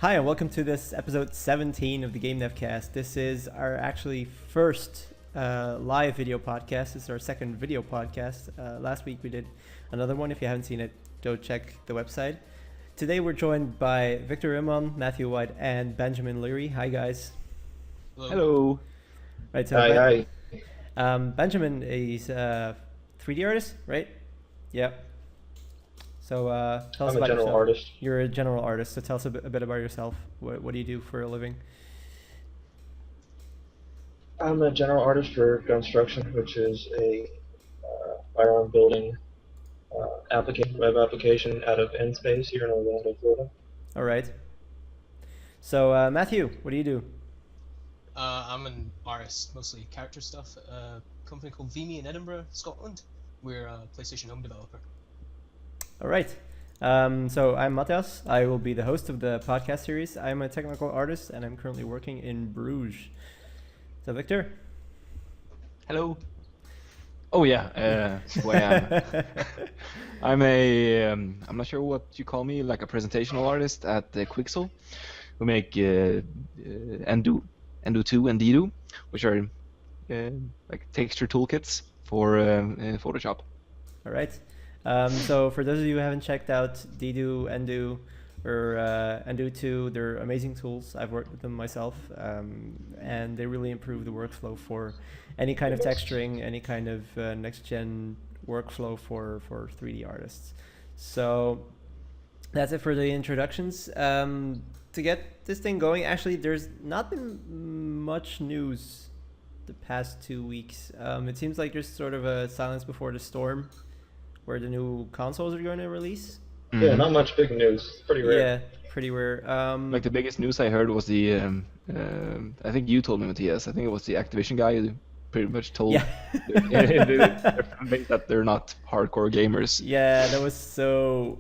Hi, and welcome to this episode 17 of the GameDevCast. This is our actually first live video podcast. This is our second video podcast. Last week we did another one. If you haven't seen it, go check the website. Today we're joined by Wiktor Öhman, Matthew White, and Benjamin Leary. Hi, guys. Hello. Right. So Hi. Benjamin is a 3D artist, right? Yeah. So tell us I'm a about general yourself. artist. You're a general artist, so tell us a bit about yourself. What do you do for a living? I'm a general artist for Gunstruction, which is a firearm building web application out of N-Space here in Orlando, Florida. All right. So Matthew, what do you do? I'm an artist, mostly character stuff. A company called Vimy in Edinburgh, Scotland. We're a PlayStation Home developer. All right. So I'm Mattias. I will be the host of the podcast series. I'm a technical artist, and I'm currently working in Bruges. So Wiktor? Hello. Oh yeah, who I am. I'm not sure what you call me, like a presentational artist at Quixel, who make Endo 2 and Dido, which are like texture toolkits for Photoshop. All right. So for those of you who haven't checked out Dido, Endo, or Endo 2, they're amazing tools. I've worked with them myself, and they really improve the workflow for any kind of texturing, any kind of next-gen workflow for 3D artists. So that's it for the introductions. To get this thing going, actually, there's not been much news the past 2 weeks. It seems like there's sort of a silence before the storm, where the new consoles are going to release. Mm-hmm. Yeah, not much big news. Pretty rare. Yeah, pretty rare. Like the biggest news I heard was the I think you told me, Mattias. I think it was the Activision guy who pretty much told their fan base that they're not hardcore gamers. Yeah, that was so.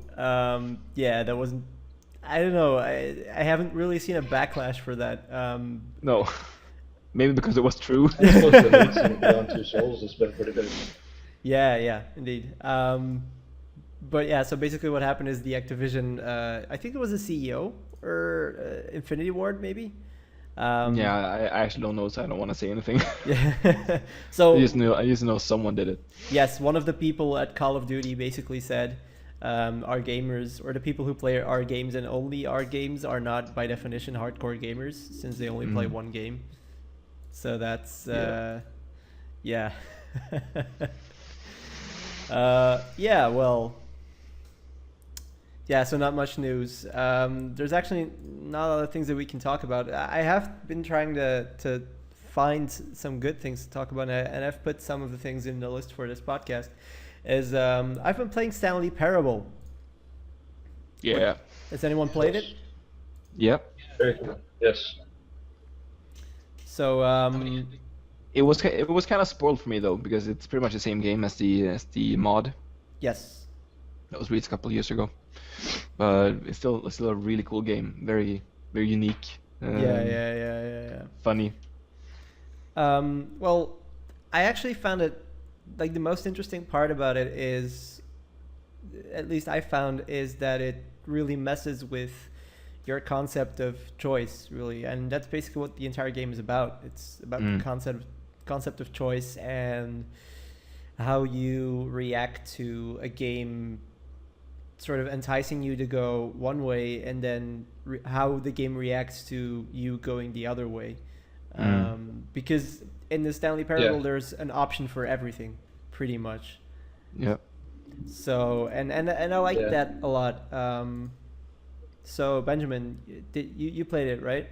Yeah, that wasn't. I don't know. I haven't really seen a backlash for that. No, maybe because it was true. I suppose the leaks in Beyond Two Souls has been pretty good. Yeah, indeed. But yeah, so basically what happened is the Activision, I think it was the CEO or Infinity Ward maybe. Yeah, I actually don't know, so I don't want to say anything. Yeah. So I just know someone did it. yes, one of the people at Call of Duty basically said, our gamers, or the people who play our games and only our games, are not by definition hardcore gamers, since they only play one game. So that's yeah. So not much news. There's actually not a lot of things that we can talk about. I have been trying to find some good things to talk about, and I've put some of the things in the list for this podcast. I've been playing Stanley Parable. Yeah. Has anyone played it? Yep. Very cool. Yes. So It was kind of spoiled for me though, because it's pretty much the same game as the mod yes. that was released a couple of years ago, but it's still a really cool game, very unique. Yeah. Funny. Well, I actually found it, like, the most interesting part about it is, at least I found, is that it really messes with your concept of choice, really, and that's basically what the entire game is about. It's about the concept of choice and how you react to a game sort of enticing you to go one way, and then how the game reacts to you going the other way. Because in the Stanley Parable, there's an option for everything, pretty much. Yeah. So and I like that a lot. So Benjamin, you played it, right?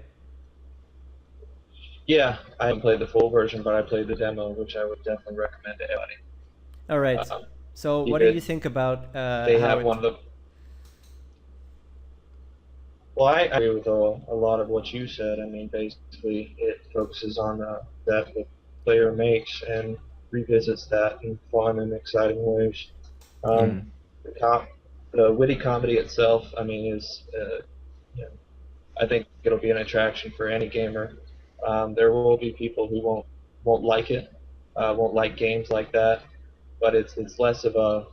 Yeah, I haven't played the full version, but I played the demo, which I would definitely recommend to everybody. All right. So what do you think about they how have one of the... Well, I agree with a lot of what you said. I mean, basically, it focuses on that the player makes and revisits that in fun and exciting ways. The witty comedy itself, I mean, is I think it'll be an attraction for any gamer. There will be people who won't like it, won't like games like that, but it's less of a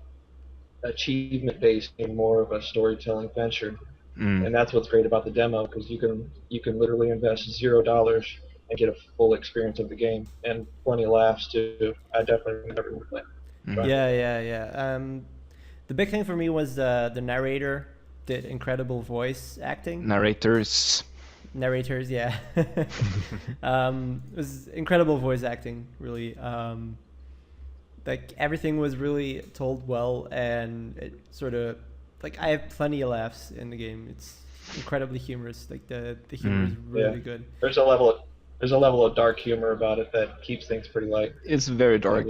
achievement based and more of a storytelling venture. And that's what's great about the demo, because you can literally invest $0 and get a full experience of the game and plenty of laughs too. I definitely recommend everyone play. Yeah. The big thing for me was the narrator did incredible voice acting. Narrators. Narrators, yeah. It was incredible voice acting, really. Like everything was really told well, and it sort of like I have plenty of laughs in the game. It's incredibly humorous. Like the humor is really good. There's a level of dark humor about it that keeps things pretty light. It's very dark.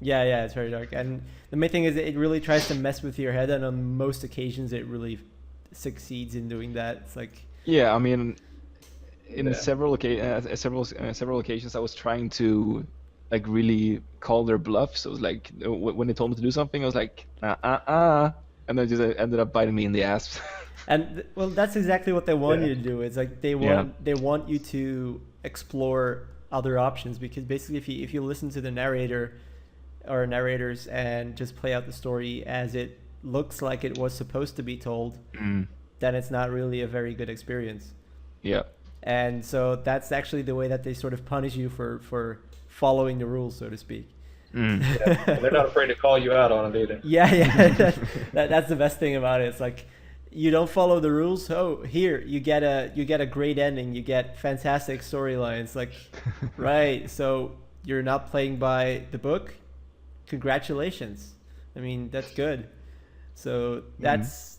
Yeah, it's very dark. And the main thing is it really tries to mess with your head, and on most occasions it really succeeds in doing that. It's like I mean, in several occasions I was trying to like really call their bluff. So it was like when they told me to do something, I was like and then just ended up biting me in the ass. And well, that's exactly what they want you to do. It's like they want you to explore other options, because basically if you listen to the narrator or narrators and just play out the story as it looks like it was supposed to be told, then it's not really a very good experience. Yeah. And so that's actually the way that they sort of punish you for following the rules, so to speak. And they're not afraid to call you out on it either. Yeah. That's the best thing about it. It's like, you don't follow the rules. Oh, here you get a great ending. You get fantastic storylines. Like, right? So you're not playing by the book. Congratulations. I mean, that's good. So that's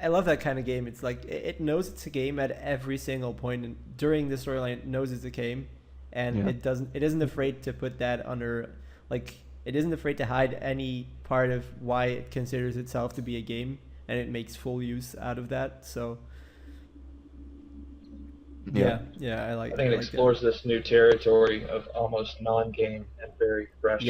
I love that kind of game. It's like it knows it's a game at every single point, and during the storyline it knows it's a game, and it isn't afraid to put that under, like, it isn't afraid to hide any part of why it considers itself to be a game, and it makes full use out of that. So I think it explores this new territory of almost non-game and very fresh,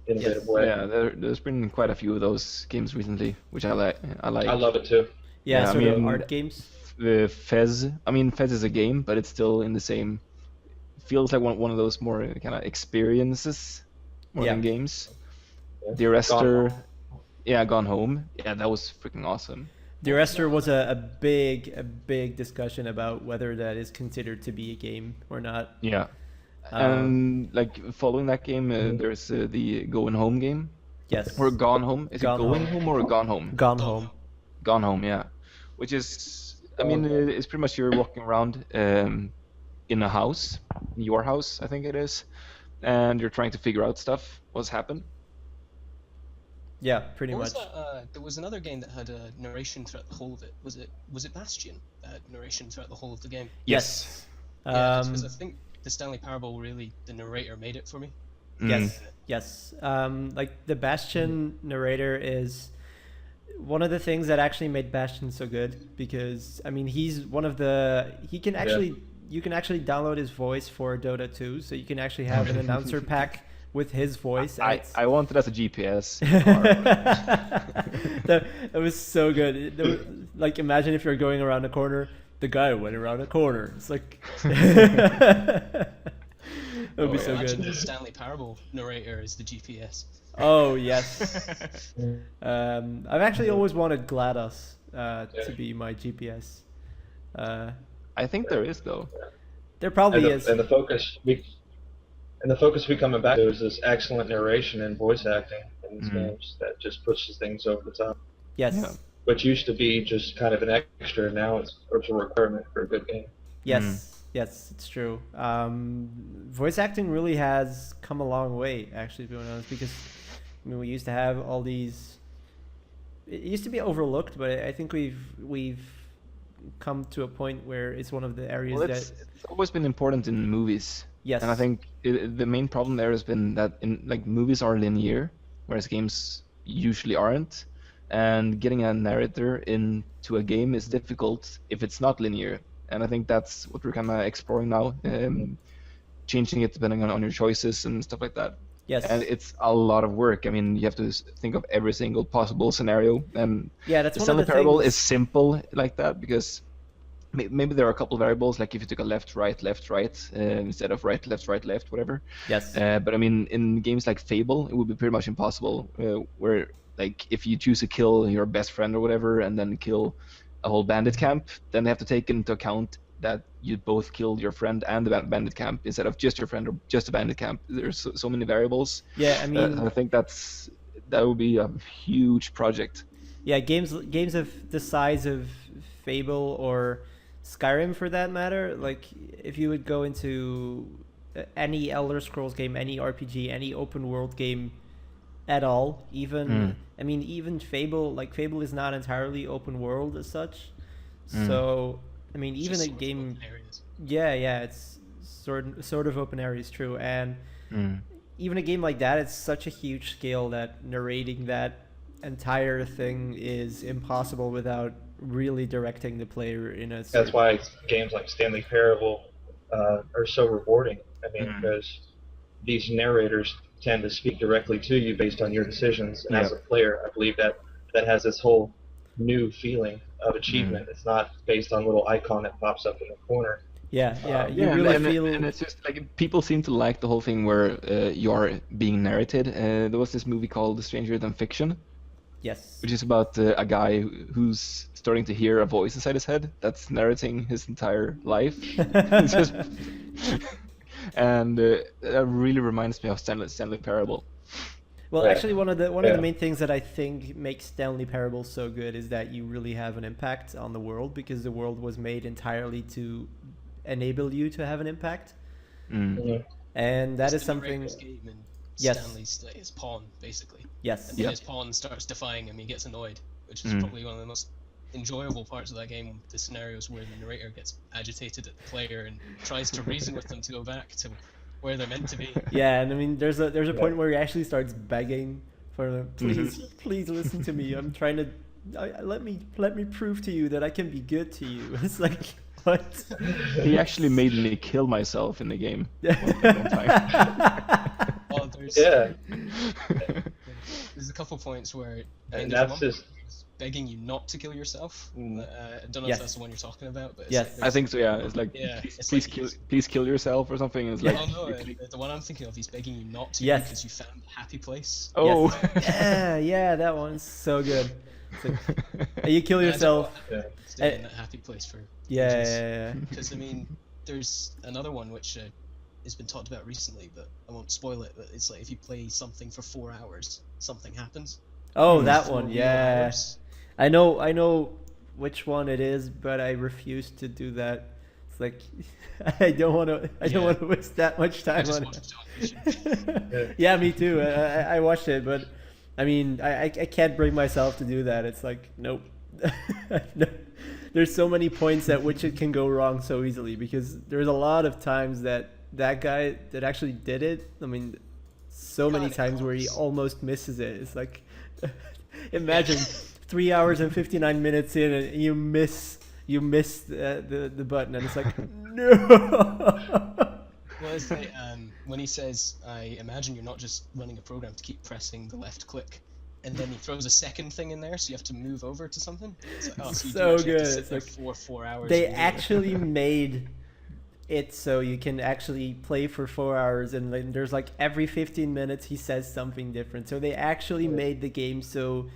innovative way. Yeah, there's been quite a few of those games recently, which I like. I love it too. Yeah, sort of art games. Fez. I mean, Fez is a game, but it's still in the same. Feels like one of those more kind of experiences more than games. The Arrestor. Gone Home. Yeah, that was freaking awesome. The Arrestor was a big discussion about whether that is considered to be a game or not. Yeah. And like following that game, there's the Going Home game. Yes. Or Gone Home. Is Gone it Going Home or Gone Home? Gone Home. Gone Home, yeah. Which is, I mean, it's pretty much you're walking around in a house, in your house, I think it is, and you're trying to figure out stuff, what's happened. Yeah, pretty much. There was another game that had a narration throughout the whole of it. Was it Bastion that had narration throughout the whole of the game? Yes. Because I think the Stanley Parable, really, the narrator made it for me. Yes. Like the Bastion narrator is one of the things that actually made Bastion so good, because I mean he's one of the you can actually download his voice for Dota 2, so you can actually have an announcer pack with his voice. I want it as a GPS. that was so good. Like, imagine if you're going around a corner, the guy went around a corner. It's like that would be so good. Imagine the Stanley Parable narrator is the GPS. Oh yes. I've actually always wanted GLaDOS to be my GPS. I think there is though. There probably is. And the focus we coming back to is this excellent narration and voice acting in these games that just pushes things over the top. Yes. Yeah. Which used to be just kind of an extra, now it's a requirement for a good game. Yes. Yes, it's true. Voice acting really has come a long way, actually, to be honest, because I mean we used to have all these. It used to be overlooked, but I think we've come to a point where it's one of the areas it's always been important in movies. Yes. And I think the main problem there has been that movies are linear, whereas games usually aren't. And getting a narrator into a game is difficult if it's not linear. And I think that's what we're kind of exploring now, changing it depending on your choices and stuff like that. Yes. And it's a lot of work. I mean, you have to think of every single possible scenario. And that's the one Stanley of the Parable things. is simple like that because maybe there are a couple variables, like if you took a left, right, instead of right, left, whatever. Yes. But I mean, in games like Fable, it would be pretty much impossible. Where like if you choose to kill your best friend or whatever, and then kill a whole bandit camp, then they have to take into account that you both killed your friend and the bandit camp instead of just your friend or just a bandit camp. There's so many variables. Yeah, I mean, I think that would be a huge project. yeah, games of the size of Fable or Skyrim, for that matter, like if you would go into any Elder Scrolls game, any RPG, any open world game at all, even I mean, even Fable, like Fable is not entirely open world as such. So I mean, even a game, yeah, it's sort of open areas, true, and even a game like that, it's such a huge scale that narrating that entire thing is impossible without really directing the player in a. That's why games like Stanley Parable are so rewarding. I mean, because these narrators tend to speak directly to you based on your decisions, and as a player, I believe that has this whole new feeling of achievement. It's not based on a little icon that pops up in the corner. Yeah, you really feel. And it's just like people seem to like the whole thing where you are being narrated. There was this movie called Stranger Than Fiction. Yes. Which is about a guy who's starting to hear a voice inside his head that's narrating his entire life. It's just... and that really reminds me of Stanley Parable. Well, actually, one of the main things that I think makes Stanley Parable so good is that you really have an impact on the world, because the world was made entirely to enable you to have an impact. And that is something. Yes. Stanley's his pawn, basically. Yes. And then his pawn starts defying him. He gets annoyed, which is probably one of the most enjoyable parts of that game. The scenarios where the narrator gets agitated at the player and tries to reason with them to go back to where they're meant to be. Yeah, and I mean, there's a point where he actually starts begging for them. Please listen to me. I'm trying to. Let me prove to you that I can be good to you. It's like, what? He actually made me kill myself in the game. Well, there's a couple points where and that's just begging you not to kill yourself. I don't know if that's the one you're talking about, but yes, I think so. Yeah, it's like please kill yourself or something. It's like the one I'm thinking of, he's begging you not to because you found a happy place. Oh, yeah, that one's so good. Like, you kill yourself. Stay in that happy place for yeah. Because I mean, there's another one which has been talked about recently, but I won't spoil it. But it's like if you play something for 4 hours, something happens. Oh, that one, yeah. I know which one it is, but I refuse to do that. It's like I don't want to waste that much time on it. Yeah, me too. I watched it, but I mean, I can't bring myself to do that. It's like, nope. There's so many points at which it can go wrong so easily, because there's a lot of times that guy that actually did it, I mean, so many times where he almost misses it. It's like, imagine 3 hours and 59 minutes in and you miss the button, and it's like, no. Well, it's like when he says, I imagine you're not just running a program to keep pressing the left click, and then he throws a second thing in there, so you have to move over to something. It's like, so you so do good. have to sit it's there like, for 4 hours. They actually made it so you can actually play for 4 hours, and then there's like every 15 minutes he says something different. So they actually made the game so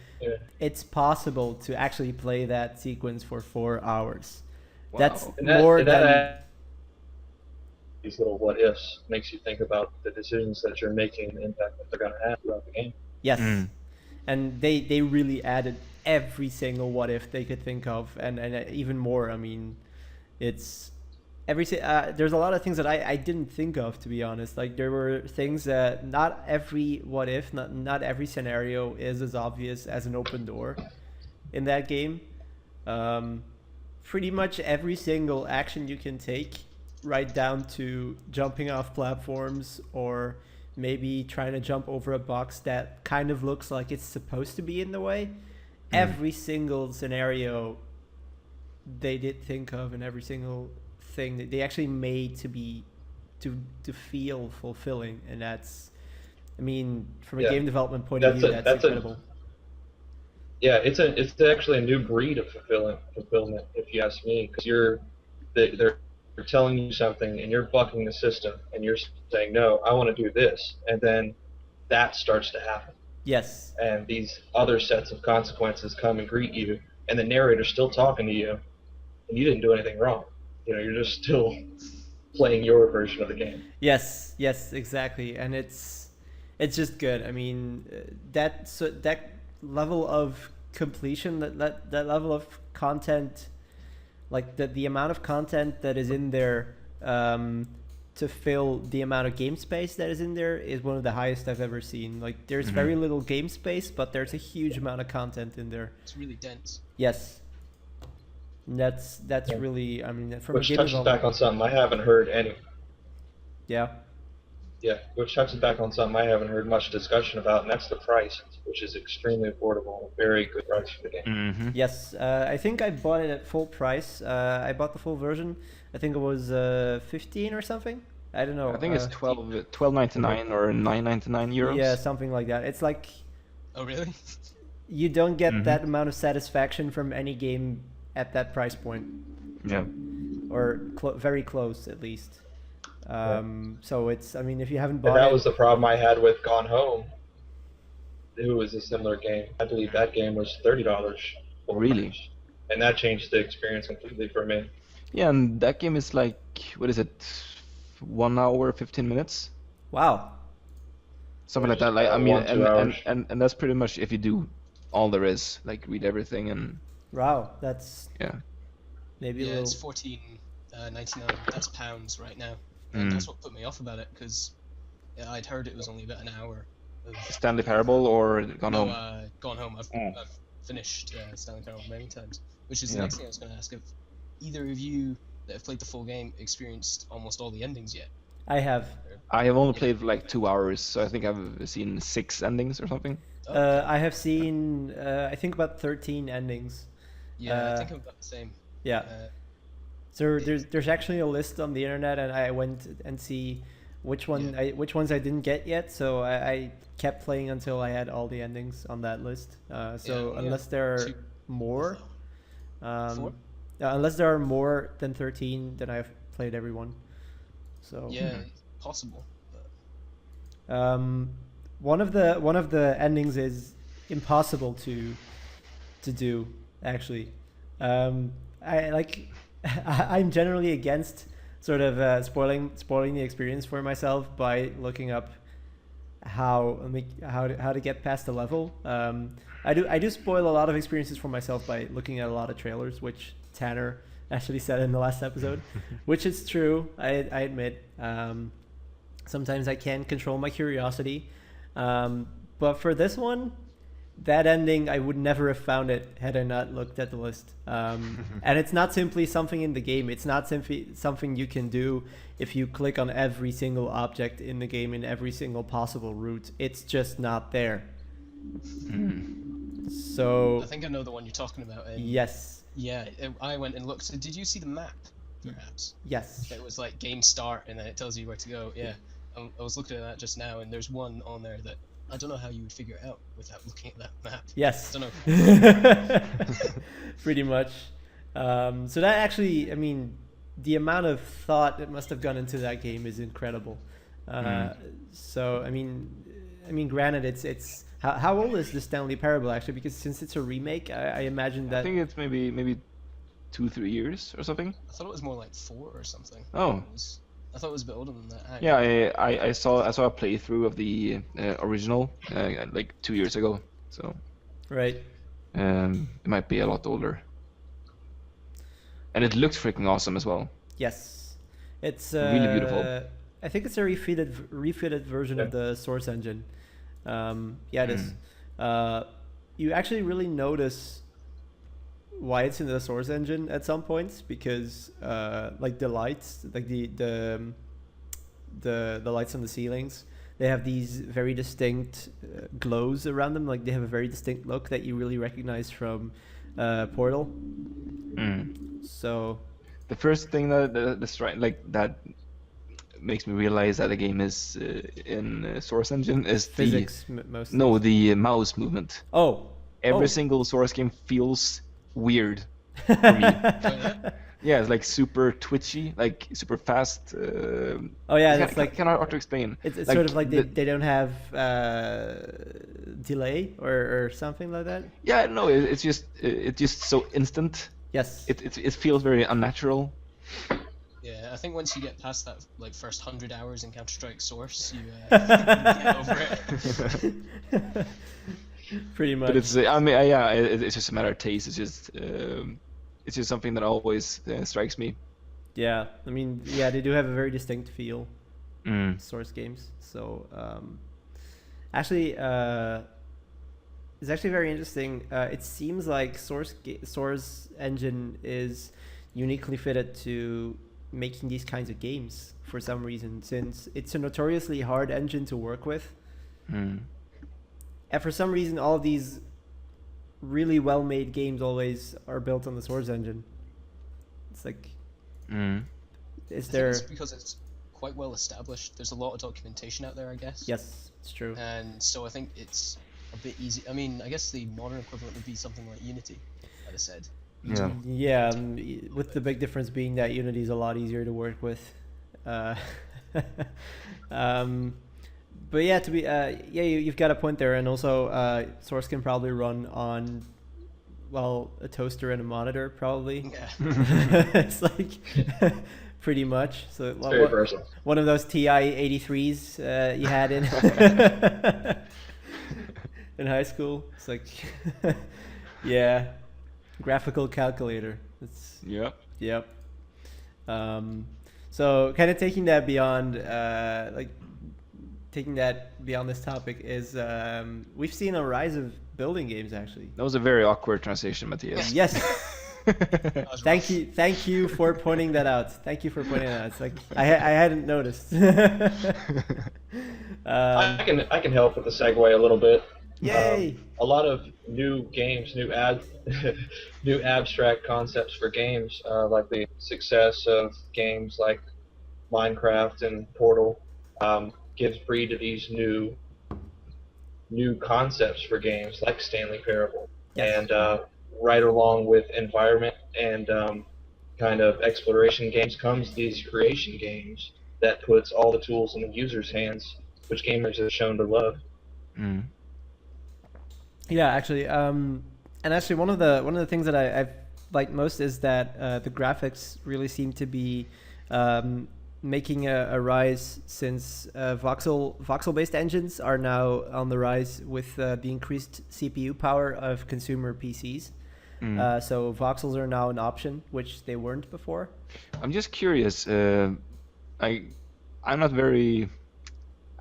it's possible to actually play that sequence for 4 hours. Wow. That's more than... These little what ifs makes you think about the decisions that you're making and the impact that they're going to have throughout the game. Yes. And they really added every single what if they could think of, and even more. I mean, it's there's a lot of things that I didn't think of, to be honest. Like, there were things that not every what if, not every scenario is as obvious as an open door in that game. Pretty much every single action you can take, right down to jumping off platforms or maybe trying to jump over a box that kind of looks like it's supposed to be in the way. Every single scenario they did think of, and every single thing that they actually made to feel fulfilling. And that's, I mean, from a game development point of view, that's incredible. It's actually a new breed of fulfillment, if you ask me, because they're telling you something and you're bucking the system and you're saying, no, I want to do this, and then that starts to happen. Yes. And these other sets of consequences come and greet you, and the narrator's still talking to you, and you didn't do anything wrong. You know, you're just still playing your version of the game. Yes, exactly, and it's just good. I mean, that level of completion, that level of content, like the amount of content that is in there to fill the amount of game space that is in there is one of the highest I've ever seen. Like, there's very little game space, but there's a huge amount of content in there. It's really dense. Yes. That's really, I mean, from Which a game touches back on something I haven't heard any. Yeah. Yeah, which touches back on something I haven't heard much discussion about, and that's the price, which is extremely affordable and a very good price for the game. Yes, I think I bought it at full price. I bought the full version. I think it was 15 or something. I don't know. I think it's 12.99 or 9.99 euros. Yeah, something like that. It's like, Oh, really? you don't get that amount of satisfaction from any game at that price point. Yeah. Or very close, at least. So it's, I mean, if you haven't And bought that it, was the problem I had with Gone Home. It was a similar game. I believe that game was $30. full Really? price. And that changed the experience completely for me. Yeah, and that game is like, what is it, 1 hour, 15 minutes? wow. Something like that. Like, I mean, 1-2 hours. and that's pretty much if you do all there is, like read everything and Wow, that's yeah. maybe Yeah, a it's little... 14.99. That's pounds right now. And that's what put me off about it, because I'd heard it was only about an hour. Stanley Parable or Gone Home? Gone Home. I've finished Stanley Parable many times, which is the next thing I was going to ask. If either of you that have played the full game experienced almost all the endings yet? I have. I have only played for like 2 hours, so I think I've seen 6 endings or something. I have seen, I think about 13 endings. Yeah, I think I'm about the same. Yeah. So there's actually a list on the internet, and I went and see which which ones I didn't get yet. So I kept playing until I had all the endings on that list. Unless there are more, unless there are more than 13, then I've played everyone. So yeah, possible. one of the endings is impossible to do, actually. I'm generally against sort of spoiling the experience for myself by looking up how to get past the level. I do spoil a lot of experiences for myself by looking at a lot of trailers, which Tanner actually said in the last episode, which is true. I admit. Sometimes I can't control my curiosity, but for this one, that ending, I would never have found it had I not looked at the list. And it's not simply something in the game. It's not simply something you can do if you click on every single object in the game in every single possible route. It's just not there. So I think I know the one you're talking about. yes. Yeah, I went and looked. So did you see the map, perhaps? Yes. It was like game start, and then it tells you where to go. Yeah, I was looking at that just now, and there's one on there that I don't know how you would figure it out without looking at that map. Yes. I don't know. Pretty much. So that actually, I mean, the amount of thought that must have gone into that game is incredible. So I mean, granted, it's how old is the Stanley Parable actually? Because since it's a remake, I imagine that. I think it's maybe 2-3 years or something. I thought it was more like 4 or something. Oh. I thought it was a bit older than that. Yeah, I saw a playthrough of the original like 2 years ago, so Right. it might be a lot older. And it looks freaking awesome as well. Yes. It's Really beautiful. I think it's a refitted version of the Source engine. Yeah, it is. You actually really notice why it's in the Source engine at some points, because like the lights, like the lights on the ceilings, they have these very distinct glows around them. Like they have a very distinct look that you really recognize from Portal. So the first thing that makes me realize that the game is in Source engine is physics, mostly. No, the mouse movement. Oh. Every single Source game feels weird for me. Yeah, it's like super twitchy, like super fast. Oh yeah, it's like kind of hard to explain. It's like sort of like they don't have delay or something like that. Yeah, no, it's just so instant. Yes. It feels very unnatural. Yeah, I think once you get past that like first 100 hours in Counter-Strike Source, you get over it. Pretty much. But it's I mean yeah, it's just a matter of taste. It's just something that always strikes me. Yeah, I mean, yeah, they do have a very distinct feel, Mm. Source games. So, actually, it's actually very interesting. It seems like Source engine is uniquely fitted to making these kinds of games for some reason, since it's a notoriously hard engine to work with. Mm. And for some reason, all of these really well-made games always are built on the Source engine. It's like, Mm. is I think there? it's because it's quite well established. There's a lot of documentation out there, I guess. Yes, it's true. And so I think it's a bit easy. I mean, I guess the modern equivalent would be something like Unity, like I said. Yeah. Yeah, with the big difference being that Unity is a lot easier to work with. But yeah, to be you've got a point there, and also Source can probably run on, well, a toaster and a monitor probably. Yeah. It's like pretty much. So It's very versatile. one of those TI 83s you had in in high school. It's like yeah, graphical calculator. It's Yeah. yep. So kind of taking that beyond this topic is we've seen a rise of building games actually. That was a very awkward transition, Matthias. Yes. That was Thank rough. you. Thank you for pointing that out. Thank you for pointing that out. It's like I hadn't noticed. I can help with the segue a little bit. Yay! A lot of new games, new abstract concepts for games, like the success of games like Minecraft and Portal, gives breed to these new concepts for games like Stanley Parable, Yes. and right along with environment and kind of exploration games comes these creation games that puts all the tools in the user's hands, which gamers have shown to love. Mm. Yeah, actually, and actually one of the things that I've liked most is that the graphics really seem to be making a rise, since voxel-based engines are now on the rise with the increased CPU power of consumer PCs. Mm. So voxels are now an option, which they weren't before. I'm just curious. I'm not very.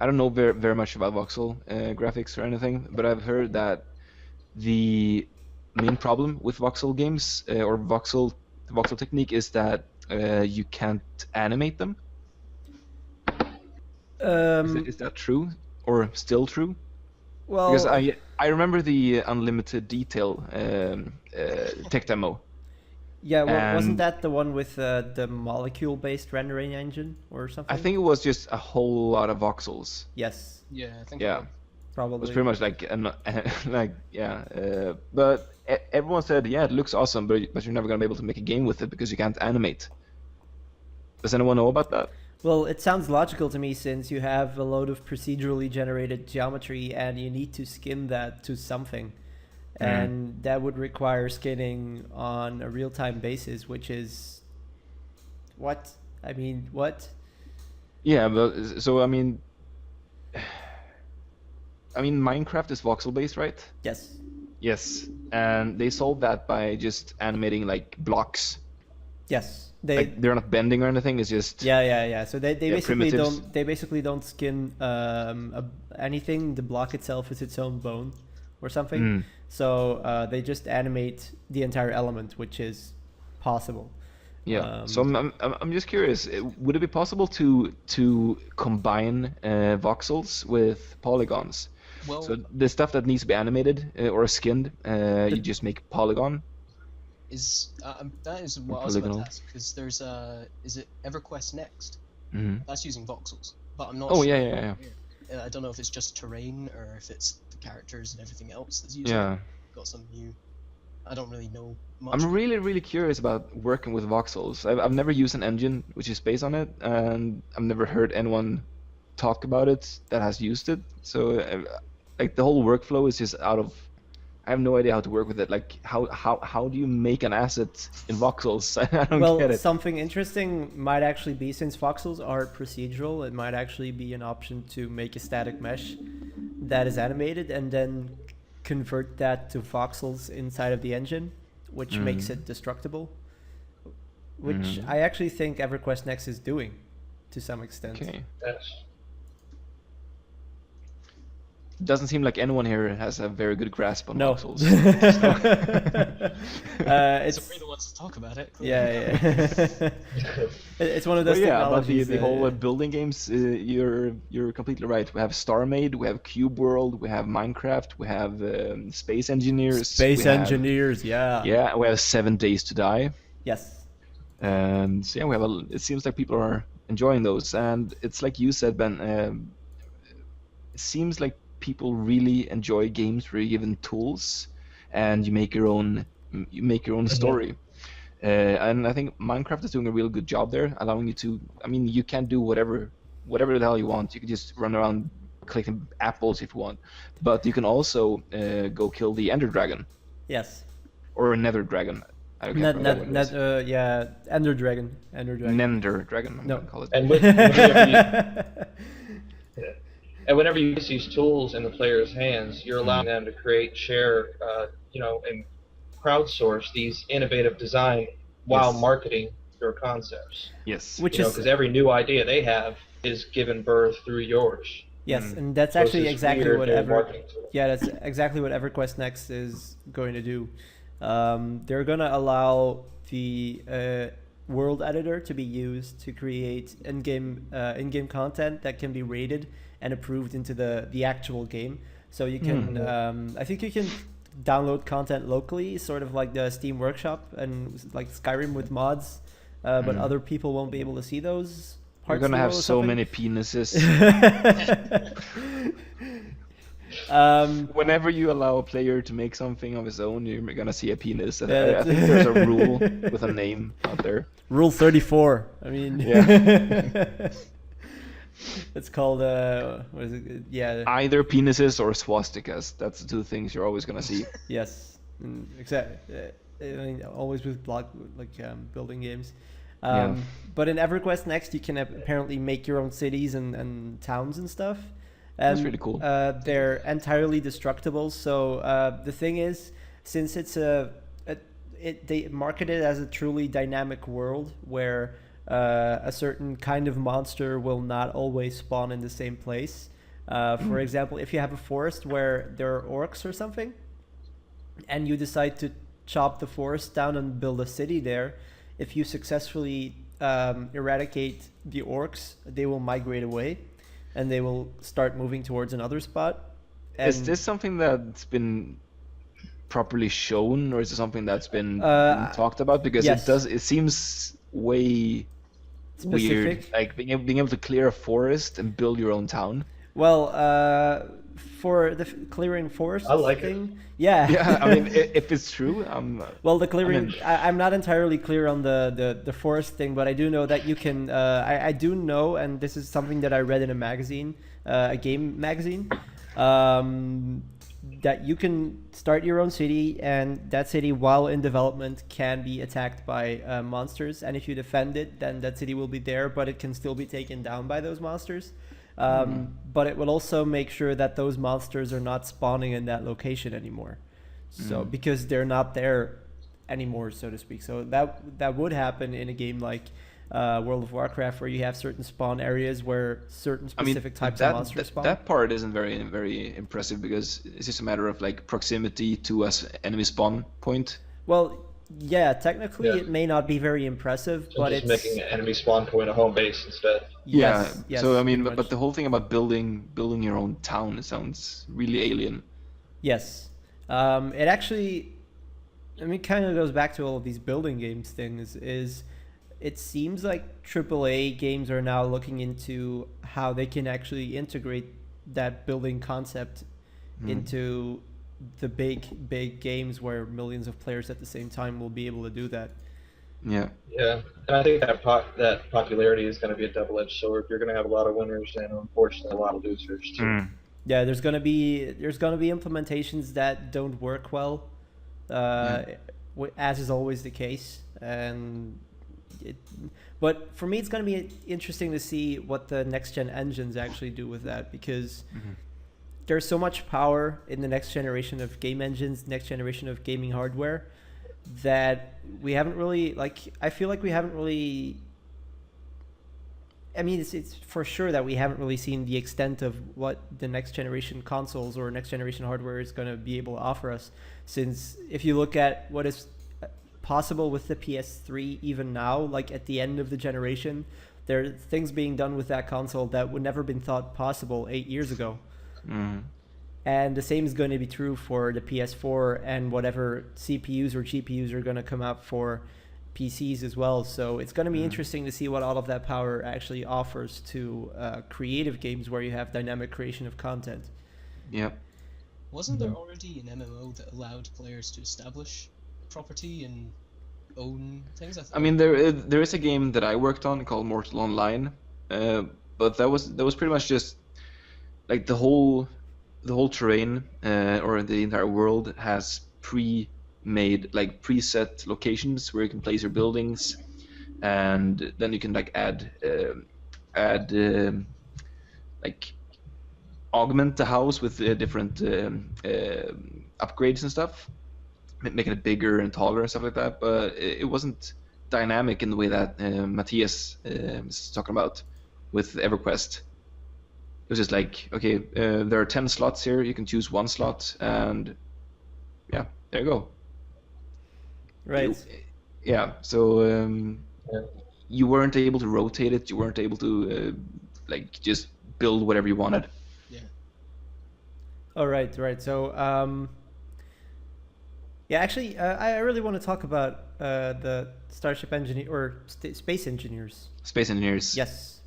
I don't know very much about voxel graphics or anything, but I've heard that the main problem with voxel games or the voxel technique is that you can't animate them. Is that true or still true? Well, Because I remember the unlimited detail tech demo. yeah, wasn't and- that the one with the molecule-based rendering engine or something? I think it was just a whole lot of voxels. Yes, Yeah, I think. Yeah. It probably. was pretty much like but everyone said it looks awesome, but you're never gonna be able to make a game with it because you can't animate. Does anyone know about that? Well, it sounds logical to me, since you have a load of procedurally generated geometry and you need to skin that to something. And that would require skinning on a real-time basis, which is what? I mean, what? Yeah, but so I mean Minecraft is voxel based, right? Yes. Yes, and they solved that by just animating like blocks. Yes. Like they're not bending or anything. It's just Yeah. So they basically primitives. don't skin anything. The block itself is its own bone or something. Mm. So they just animate the entire element, which is possible. Yeah. So I'm just curious. Would it be possible to combine voxels with polygons? Well, So the stuff that needs to be animated or skinned, you just make polygon. that is what I was about Polygonal. to ask, because there's is it EverQuest Next? Hmm. That's using voxels, but I'm not Oh sure. yeah. I don't know if it's just terrain or if it's the characters and everything else that's using. Yeah. Got some new. I don't really know much. I'm really curious about working with voxels. I've never used an engine which is based on it, and I've never heard anyone talk about it that has used it. So like the whole workflow is just out of. I have no idea how to work with it. Like how do you make an asset in voxels? I don't Well, get it. something interesting might actually be, since voxels are procedural, it might actually be an option to make a static mesh that is animated and then convert that to voxels inside of the engine, which makes it destructible. Which I actually think EverQuest Next is doing to some extent. Okay. Yes. Doesn't seem like anyone here has a very good grasp on No. voxels. It's So we're the ones to talk about it. yeah. It's one of those Well, yeah, about technologies. the whole building games, you're completely right. We have StarMade, we have Cube World, we have Minecraft, we have Space Engineers. Space we have- Engineers, yeah. Yeah, we have 7 Days to Die. Yes. And so yeah, we have it seems like people are enjoying those, and it's like you said, Ben. It seems like people really enjoy games where you're given tools, and you make your own story. And I think Minecraft is doing a real good job there, allowing you to. I mean, you can do whatever the hell you want. You can just run around collecting apples if you want, but you can also go kill the Ender Dragon Yes. or a Nether Dragon. I don't remember what it is. Yeah, Ender Dragon. Nender Dragon, I'm No. gonna call it. And whenever you use these tools in the player's hands, you're allowing them to create, share, and crowdsource these innovative design while Yes. marketing your concepts. Yes. Which is Because every new idea they have is given birth through yours. yes, and that's So it's actually this exactly weird what new marketing tool. Yeah, that's exactly what EverQuest Next is going to do. They're going to allow the world editor to be used to create in-game content that can be rated and approved into the actual game. So you can, I think you can download content locally, sort of like the Steam Workshop and like Skyrim with mods, but other people won't be able to see those We're parts. gonna of have it or so something. many penises. Um, Whenever you allow a player to make something of his own, you're gonna see a penis. Yeah, I think there's a rule with a name out there. Rule 34. I mean, Yeah. it's called what is it? Yeah. Either penises or swastikas. That's the two things you're always gonna see. Yes. Exactly. I mean, always with building games. Yeah. But in EverQuest Next, you can apparently make your own cities and towns and stuff. That's really cool. They're entirely destructible. So the thing is, since it's they market it as a truly dynamic world where a certain kind of monster will not always spawn in the same place. For example, if you have a forest where there are orcs or something, and you decide to chop the forest down and build a city there, if you successfully eradicate the orcs, they will migrate away, and they will start moving towards another spot. And Is this something that's been properly shown, or is it something that's been talked about? Because yes. it seems way weird, specific? like being able to clear a forest and build your own town. Well, for the clearing forest I like it. thing, yeah. Yeah, I mean, if it's true, Well, the clearing, mean- I'm not entirely clear on the forest thing, but I do know that you can, I do know, and this is something that I read in a magazine, a game magazine, that you can start your own city, and that city, while in development, can be attacked by monsters, and if you defend it, then that city will be there, but it can still be taken down by those monsters. But it will also make sure that those monsters are not spawning in that location anymore. So because they're not there anymore, so to speak. So that would happen in a game like World of Warcraft, where you have certain spawn areas where certain specific types of monsters spawn. That part isn't very impressive, because it's just a matter of like proximity to an enemy spawn point. Well, yeah, technically Yeah. it may not be very impressive, So but just it's making an enemy spawn point a home base instead. yes, yes, So I mean, pretty but much. the whole thing about building your own town, it sounds really alien. Yes. It actually, I mean, kind of goes back to all of these building games things. Is it seems like AAA games are now looking into how they can actually integrate that building concept into the big games where millions of players at the same time will be able to do that. Yeah. Yeah, and I think that that popularity is going to be a double-edged sword. You're going to have a lot of winners and unfortunately a lot of losers too. Yeah, there's gonna be implementations that don't work well, as is always the case, but for me, it's gonna be interesting to see what the next gen engines actually do with that, because there's so much power in the next generation of game engines, next generation of gaming hardware, that we haven't really, I feel like we haven't really. I mean, it's for sure that we haven't really seen the extent of what the next generation consoles or next generation hardware is going to be able to offer us. Since if you look at what is possible with the PS3 even now, like at the end of the generation, there are things being done with that console that would never been thought possible 8 years ago. And the same is going to be true for the PS4 and whatever CPUs or GPUs are going to come out for PCs as well. So it's going to be interesting to see what all of that power actually offers to creative games where you have dynamic creation of content. Yep. Wasn't there already an MMO that allowed players to establish property and own things? I mean, there is a game that I worked on called Mortal Online, but that was pretty much just like the whole terrain or the entire world has pre-made like preset locations where you can place your buildings, and then you can like add like augment the house with different upgrades and stuff, making it bigger and taller and stuff like that. But it wasn't dynamic in the way that Mattias is talking about with EverQuest. It was just like, okay, there are 10 slots here, you can choose one slot, and yeah, there you go. Right. So you weren't able to rotate it, you weren't able to like just build whatever you wanted. Yeah. Oh, right. So, yeah, actually, I really want to talk about the Starship Engineer or Space Engineers. Space Engineers. Yes.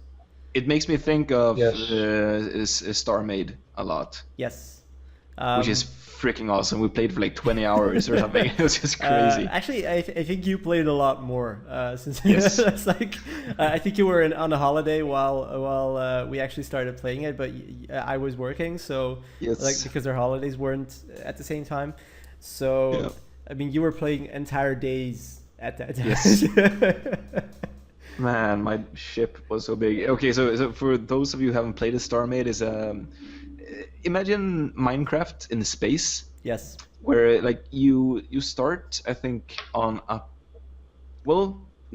It makes me think of Star Made a lot. Yes. Which is freaking awesome. We played for like 20 hours or something. It was just crazy. Actually, I think you played a lot more since Yes. it's like I think you were on a holiday while we actually started playing it, but I was working, so Yes. like because our holidays weren't at the same time. So Yeah. I mean, you were playing entire days at that time. Yes. Man, my ship was so big. Okay, so for those of you who haven't played it, StarMade is imagine Minecraft in space. Yes. Where like you start, I think, on a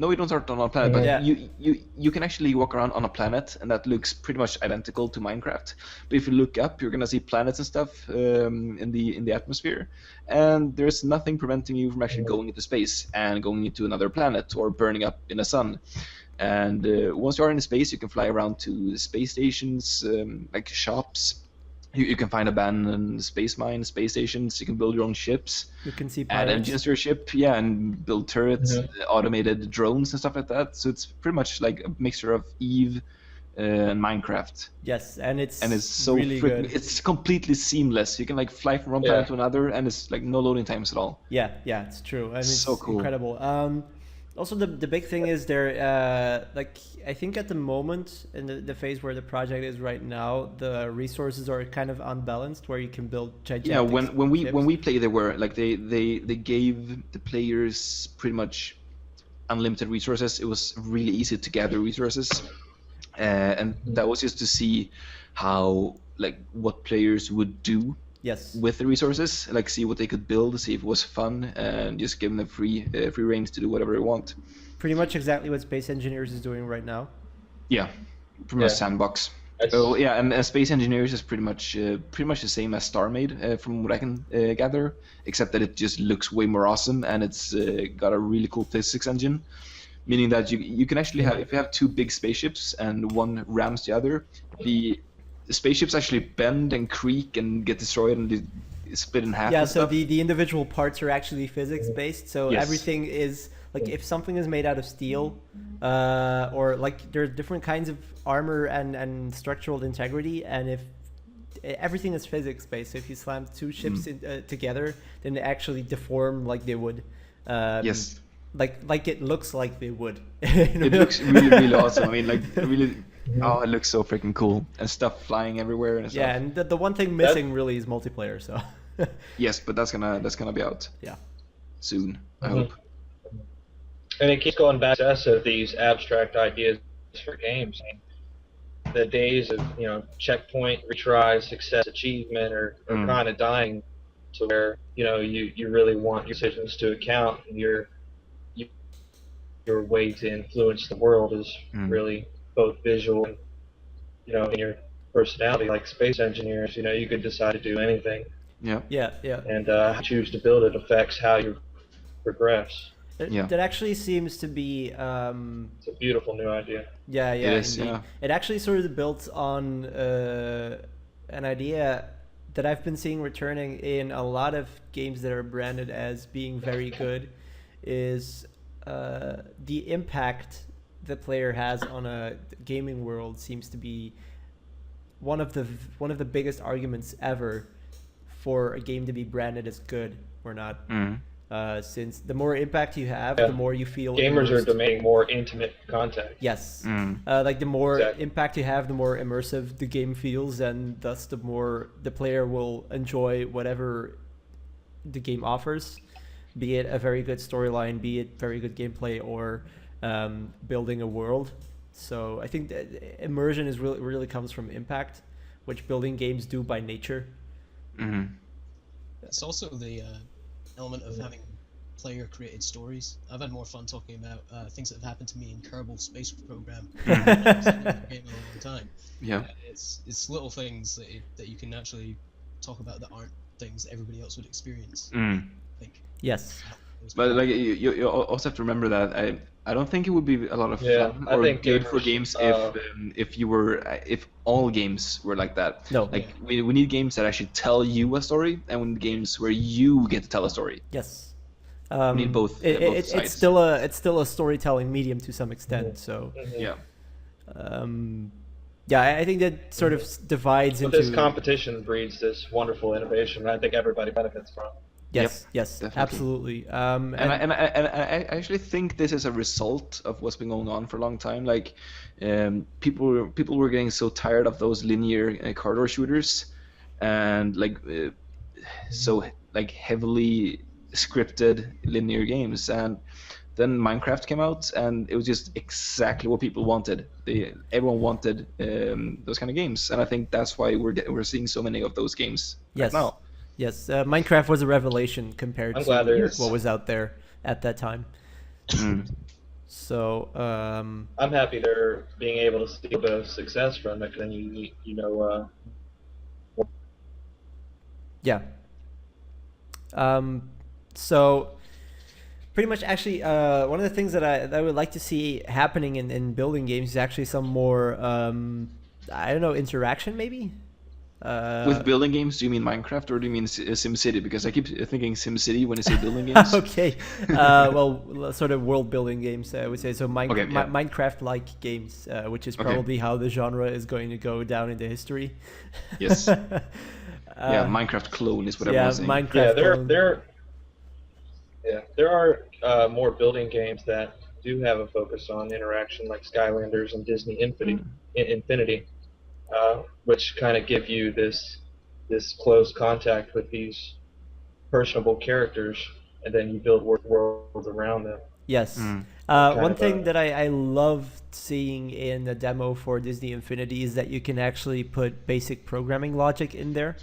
no, you don't start on a planet, but Yeah. you can actually walk around on a planet, and that looks pretty much identical to Minecraft. But if you look up, you're gonna see planets and stuff in the atmosphere, and there's nothing preventing you from actually going into space and going into another planet or burning up in the sun. And once you are in space, you can fly around to space stations, like shops. You can find abandoned space mines, space stations. You can build your own ships. You can see Add pirates. engines to your ship, and build turrets, automated drones and stuff like that. So it's pretty much like a mixture of Eve and Minecraft. Yes, and it's so really good. It's completely seamless. You can like fly from one planet to another, and it's like no loading times at all. Yeah, it's true. I mean, So it's cool. incredible. Also, the big thing is there, like, I think at the moment, in the phase where the project is right now, the resources are kind of unbalanced, where you can build gigantic Yeah, when ships. we play, they were like they gave the players pretty much unlimited resources. It was really easy to gather resources, and that was just to see how like what players would do. Yes. With the resources, like see what they could build, see if it was fun, and just give them free reigns to do whatever they want. Pretty much exactly what Space Engineers is doing right now. Yeah, pretty much sandbox. So yeah, and Space Engineers is pretty much the same as StarMade, from what I can gather, except that it just looks way more awesome, and it's got a really cool physics engine, meaning that you can actually have, if you have two big spaceships and one rams the other, the spaceships actually bend and creak and get destroyed and split in half. Yeah, and so stuff. the individual parts are actually physics based. So Yes. everything is like, if something is made out of steel, or like there are different kinds of armor and structural integrity, and if everything is physics based, so if you slam two ships together, then they actually deform like they would. Yes. Like it looks like they would. It looks really, really awesome. I mean, like really, Oh, it looks so freaking cool, and stuff flying everywhere and stuff. Yeah, and the one thing missing really is multiplayer. So Yes, but that's gonna be out yeah, soon, I Mhm. hope. And it keeps going back to us of these abstract ideas for games. I mean, the days of checkpoint, retry, success, achievement are kind of dying, to where you really want your decisions to account, and your way to influence the world is really both visual and in your personality. Like space engineers, you could decide to do anything, Yeah. yeah. and how you choose to build it affects how you progress. That actually seems to be It's a beautiful new idea. yeah, It is, indeed. yeah. It actually sort of built on an idea that I've been seeing returning in a lot of games that are branded as being very good, is the impact the player has on a gaming world seems to be one of the biggest arguments ever for a game to be branded as good or not. Since the more impact you have, the more you feel Gamers immersed. are demanding more intimate contact. Yes. Like the more Exactly. impact you have, the more immersive the game feels, and thus the more the player will enjoy whatever the game offers, be it a very good storyline, be it very good gameplay, or building a world. So I think that immersion is really comes from impact, which building games do by nature. It's also the element of having player-created stories. I've had more fun talking about things that have happened to me in Kerbal Space Program than I've seen in the game in a long time. Yeah. It's little things that you can actually talk about that aren't things that everybody else would experience. I think. Yes. But like you also have to remember that I don't think it would be a lot of fun I or think good for gamers, games if all games were like that. No. Like we need games that actually tell you a story, and we need games where you get to tell a story. Yes. We need both. Both sides. It's still a storytelling medium to some extent. So Yeah. I think that sort of divides But into this competition breeds this wonderful innovation that I think everybody benefits from. yes, definitely. absolutely. And I actually think this is a result of what's been going on for a long time. Like, people were getting so tired of those linear corridor shooters, and so like heavily scripted linear games. And then Minecraft came out, and it was just exactly what people wanted. Everyone wanted those kind of games, and I think that's why we're seeing so many of those games Yes. right now. Yes, Minecraft was a revelation compared I'm to glad there is. what was out there at that time. So, I'm happy they're being able to see a bit of success from it, and yeah. So, pretty much, actually, one of the things that I would like to see happening in building games is actually some more, I don't know, interaction maybe? With building games, do you mean Minecraft or do you mean SimCity? Because I keep thinking SimCity when you say building games. Okay. Well, sort of world building games, I would say. So Minecraft-like games, which is probably how the genre is going to go down into history. Yes. Yeah, Minecraft clone is what everyone's saying. Minecraft clone. There are more building games that do have a focus on interaction, like Skylanders and Disney Infinity. Which kind of give you this close contact with these personable characters, and then you build worlds around them. Yes. One thing that I loved seeing in the demo for Disney Infinity is that you can actually put basic programming logic in there.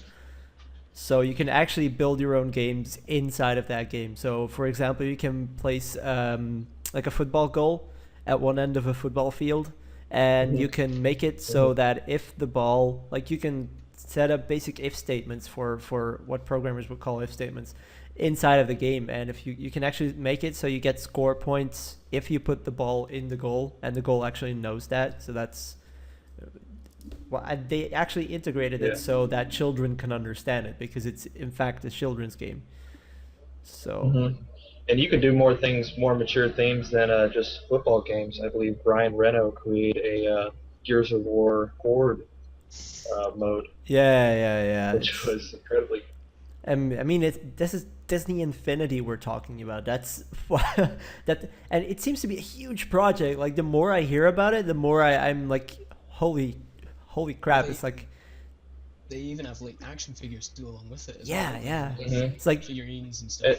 So you can actually build your own games inside of that game. So, for example, you can place like a football goal at one end of a football field, and you can make it so that if the ball, like you can set up basic if statements for what programmers would call if statements inside of the game, and if you can actually make it so you get score points if you put the ball in the goal, and the goal actually knows that. So that's they actually integrated it so that children can understand it, because it's in fact a children's game. So and you can do more things, more mature themes than just football games. I believe Brian Reno created a Gears of War Horde mode. Yeah. Which was incredibly. I mean, this is Disney Infinity we're talking about. That's and it seems to be a huge project. Like, the more I hear about it, the more I'm like, holy crap! They- It's like, They even have like action figures to go along with it. As yeah, well. yeah. Mhm. It's like, Figurines and stuff.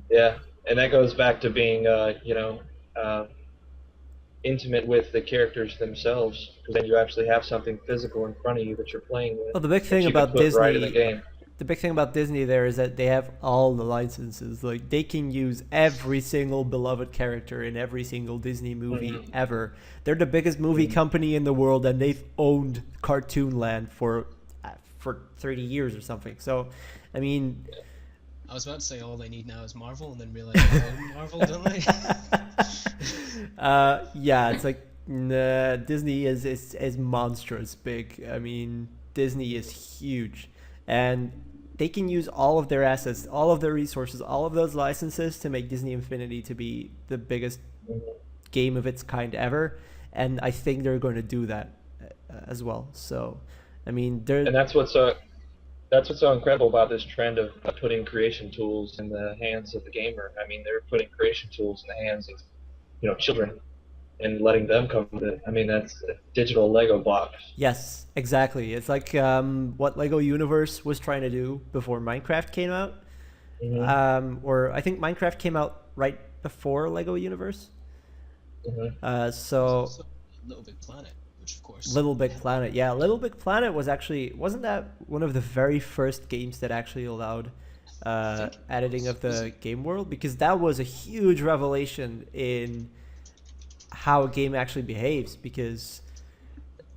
Yeah, and that goes back to being, intimate with the characters themselves, because then you actually have something physical in front of you that you're playing with. well, the big that thing you about can put right in the Disney, game. the big thing about Disney there is that they have all the licenses. Like, they can use every single beloved character in every single Disney movie Mhm. ever. They're the biggest movie company in the world, and they've owned Cartoon Land for 30 years or something. So, I mean, I was about to say all they need now is Marvel, and then realize they own Marvel, don't they? yeah, it's like, nah, Disney is monstrous big. I mean, Disney is huge, and they can use all of their assets, all of their resources, all of those licenses to make Disney Infinity to be the biggest game of its kind ever. And I think they're going to do that as well. So, I mean, they're And that's what's so incredible about this trend of putting creation tools in the hands of the gamer. I mean, they're putting creation tools in the hands of, children and letting them come with it. I mean, that's digital Lego blocks. yes, exactly. It's like what Lego Universe was trying to do before Minecraft came out. Mhm. Or I think Minecraft came out right before Lego Universe. Mhm. So Also, Little Big Planet, which of course. Little Big Planet, yeah, Little Big Planet wasn't that one of the very first games that actually allowed think it editing of was. the game world? Because that was a huge revelation in how a game actually behaves. Because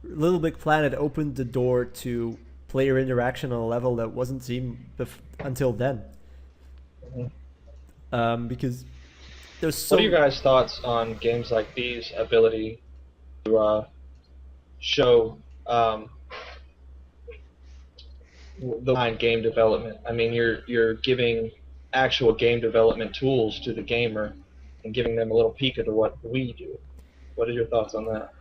Little Big Planet opened the door to player interaction on a level that wasn't seen until then. Because there's so What are your guys' thoughts on games like these ability to show the behind game development? I mean, you're giving actual game development tools to the gamer and giving them a little peek into what we do. What are your thoughts on that?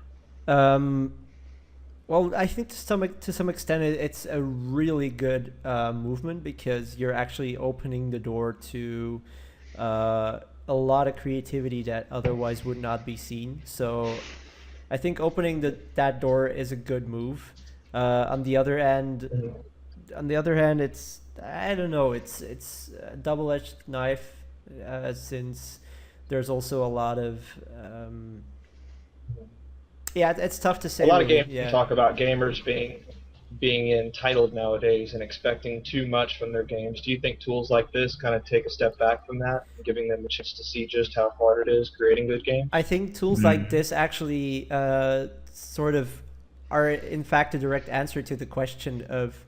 Well, I think to some extent it's a really good movement, because you're actually opening the door to a lot of creativity that otherwise would not be seen. So I think opening that door is a good move. On the other hand, it's, I don't know, it's a double-edged knife, since there's also a lot of yeah, it's tough to say. A lot of really. games Yeah. talk about gamers being entitled nowadays and expecting too much from their games. Do you think tools like this kind of take a step back from that, giving them a chance to see just how hard it is creating good games? I think tools like this actually sort of are in fact a direct answer to the question of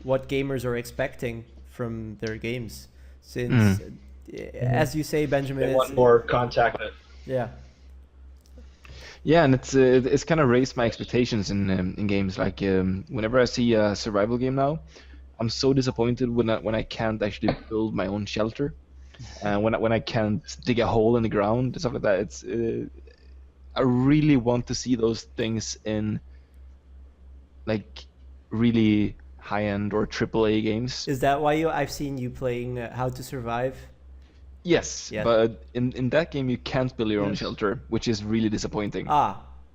what gamers are expecting from their games. Since, as you say, Benjamin, They want more contact with it. yeah. Yeah, and it's kind of raised my expectations in games. Like whenever I see a survival game now, I'm so disappointed when I can't actually build my own shelter, and when I can't dig a hole in the ground and stuff like that. It's I really want to see those things in like really high-end or AAA games. Is that why I've seen you playing How to Survive? Yes, Yeah. but in that game you can't build your own Yes. shelter, which is really disappointing.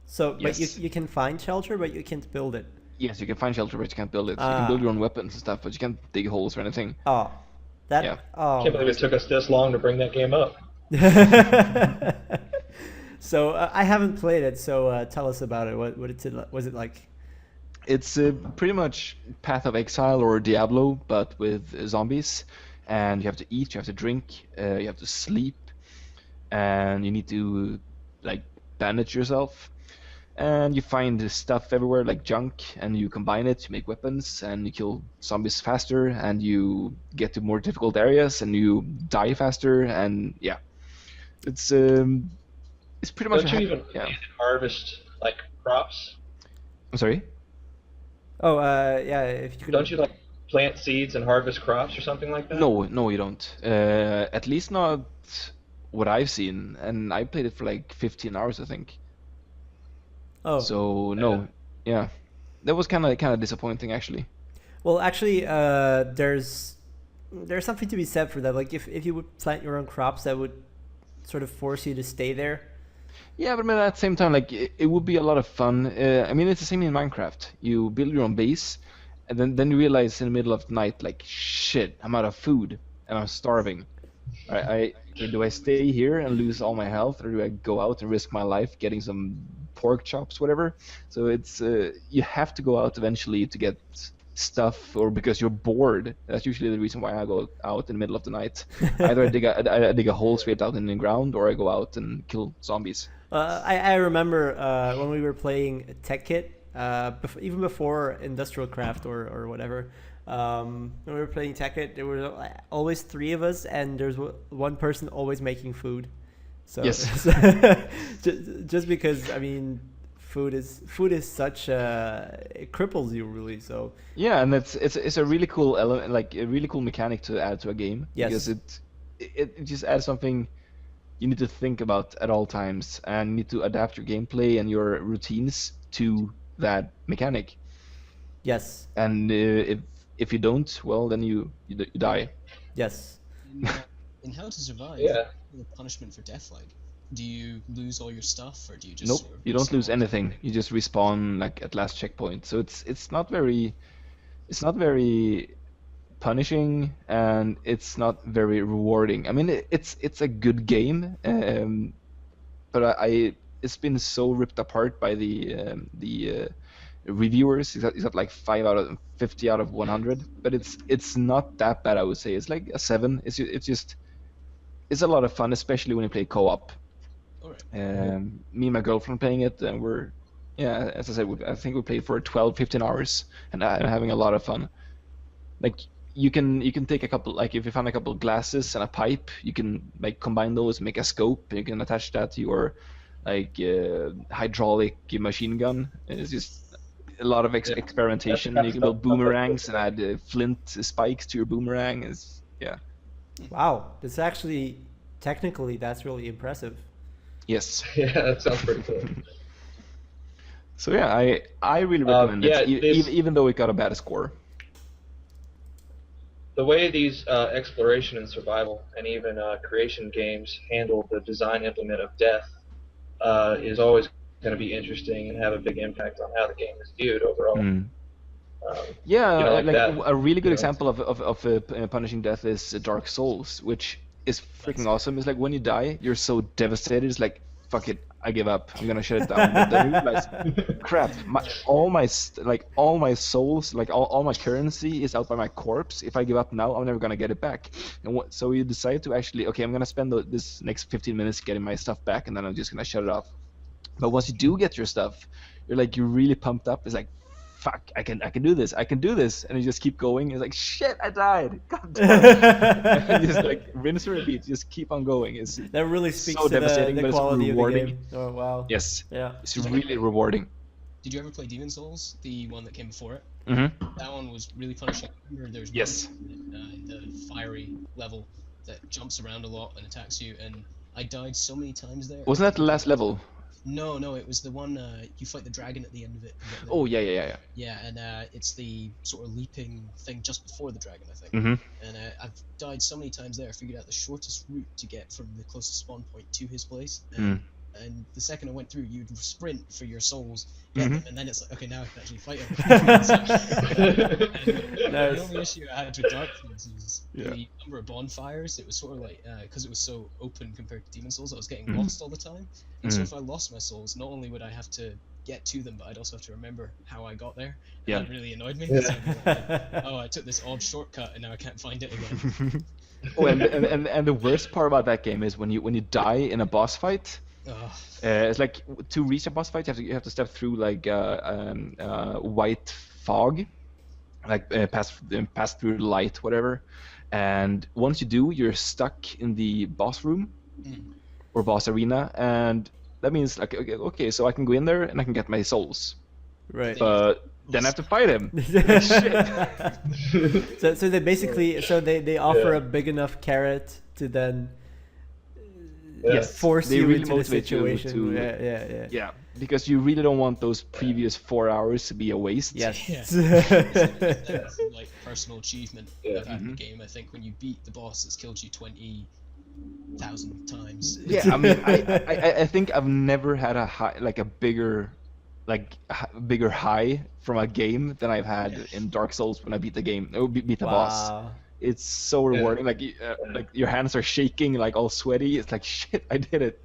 So but Yes. you can find shelter, but you can't build it. Yes, you can find shelter, but you can't build it. You can build your own weapons and stuff, but you can't dig holes or anything. That Yeah. oh. Can't believe it took us this long to bring that game up. So I haven't played it. So tell us about it. What was it like? It's pretty much Path of Exile or Diablo, but with zombies. And you have to eat, you have to drink, you have to sleep, and you need to like bandage yourself. And you find stuff everywhere like junk, and you combine it to make weapons, and you kill zombies faster, and you get to more difficult areas, and you die faster, and yeah, it's pretty much Don't you even yeah. harvest like crops? I'm sorry. Oh, yeah. If you could. Don't you like plant seeds and harvest crops or something like that? No, you don't. At least not what I've seen, and I played it for like 15 hours, I think. Oh. So no, yeah, that was kind of disappointing actually. Well, actually, there's something to be said for that. Like if you would plant your own crops, that would sort of force you to stay there. Yeah, but I mean, at the same time, like it would be a lot of fun. I mean, it's the same in Minecraft. You build your own base, and then you realize in the middle of the night, like, shit, I'm out of food and I'm starving. Okay, do I stay here and lose all my health, or do I go out and risk my life getting some pork chops, whatever? So it's you have to go out eventually to get stuff, or because you're bored. That's usually the reason why I go out in the middle of the night. Either I dig a hole straight out in the ground, or I go out and kill zombies. I remember when we were playing Tech Kit, even before Industrial Craft or whatever. When we were playing Tech Kit, there were always 3 of us, and there's one person always making food. So, Yes. just because, I mean, food is such it cripples you really. So Yeah, and it's a really cool element, like a really cool mechanic to add to a game. Yes. Because it just adds something you need to think about at all times, and you need to adapt your gameplay and your routines to that mechanic. yes, And if you don't, well, then you die. yes. In How to Survive, Yeah. the punishment for death, like, do you lose all your stuff, or do you just Nope, sort of you don't lose respawn? anything. You just respawn like at last checkpoint. So it's not very punishing, and it's not very rewarding. I mean, it's a good game, but it's been so ripped apart by the reviewers. It's at like 5 out of 50 out of 100, but it's not that bad. I would say it's like a 7. It's a lot of fun, especially when you play co-op. Alright. Me and my girlfriend playing it, and as I said, I think we played for 12, 15 hours, and I'm having a lot of fun. Like you can take a couple, like if you find a couple of glasses and a pipe, you can like combine those, make a scope, and you can attach that to your like hydraulic machine gun. It's just a lot of experimentation. That's You can build stuff like boomerangs and add flint spikes to your boomerang. Wow, that's actually technically that's really impressive. Yes. Yeah, that sounds pretty cool. So yeah, I really recommend yeah, it, this- even though it got a bad score. The way these exploration and survival and even creation games handle the design implement of death is always going to be interesting and have a big impact on how the game is viewed overall. Yeah, You know, like like that, a really good you know. example of punishing death is Dark Souls, which is freaking awesome. It's like when you die, you're so devastated. It's like, fuck it, I give up. I'm gonna shut it down. But then you realize, crap, all my souls, like all my currency is out by my corpse. If I give up now, I'm never gonna get it back. And so you decide to actually, okay, I'm gonna spend this next 15 minutes getting my stuff back, and then I'm just gonna shut it off. But once you do get your stuff, you're really pumped up. It's like, fuck, I can do this, and you just keep going. It's like, shit, I died. God damn. And just like rinse and repeat, just keep on going. It's That really speaks so to devastating, the but it's quality of the rewarding. game. Oh wow. Yes, Yeah. it's really rewarding. Did you ever play Demon Souls, the one that came before it? Mm-hmm. That one was really punishing. I remember there's Yes. one the fiery level that jumps around a lot and attacks you, and I died so many times there. Wasn't that the last level? No, it was the one you fight the dragon at the end of it. and get the- Oh yeah. Yeah, and it's the sort of leaping thing just before the dragon, I think. Mm-hmm. And I've died so many times there, I figured out the shortest route to get from the closest spawn point to his place. And the second I went through, you'd sprint for your souls, get them, and then it's like, okay, now I can actually fight him. The only issue I had with Dark Souls was the number of bonfires. It was sort of like, because it was so open compared to Demon Souls, I was getting lost all the time. And so if I lost my souls, not only would I have to get to them, but I'd also have to remember how I got there. And that really annoyed me. So I'd be like, oh, I took this odd shortcut and now I can't find it again. Oh, and the worst part about that game is when you die in a boss fight. It's like to reach a boss fight, you have to step through like white fog, like pass through the light, whatever. And once you do, you're stuck in the boss room or boss arena, and that means like okay, so I can go in there and I can get my souls, Right. but then I have to fight him. So they basically they offer a big enough carrot to then force they you really into the motivate you situation. to- Yeah. Yeah, because you really don't want those previous 4 hours to be a waste. Yes. That's like personal achievement I've had in the game. I think when you beat the boss that's killed you 20 1,000 times. Yeah, I mean, I think I've never had a high, like a bigger, bigger high from a game than I've had in Dark Souls when I beat the game, or beat the boss. Wow. It's so rewarding. Like your hands are shaking, like all sweaty. It's like shit, I did it.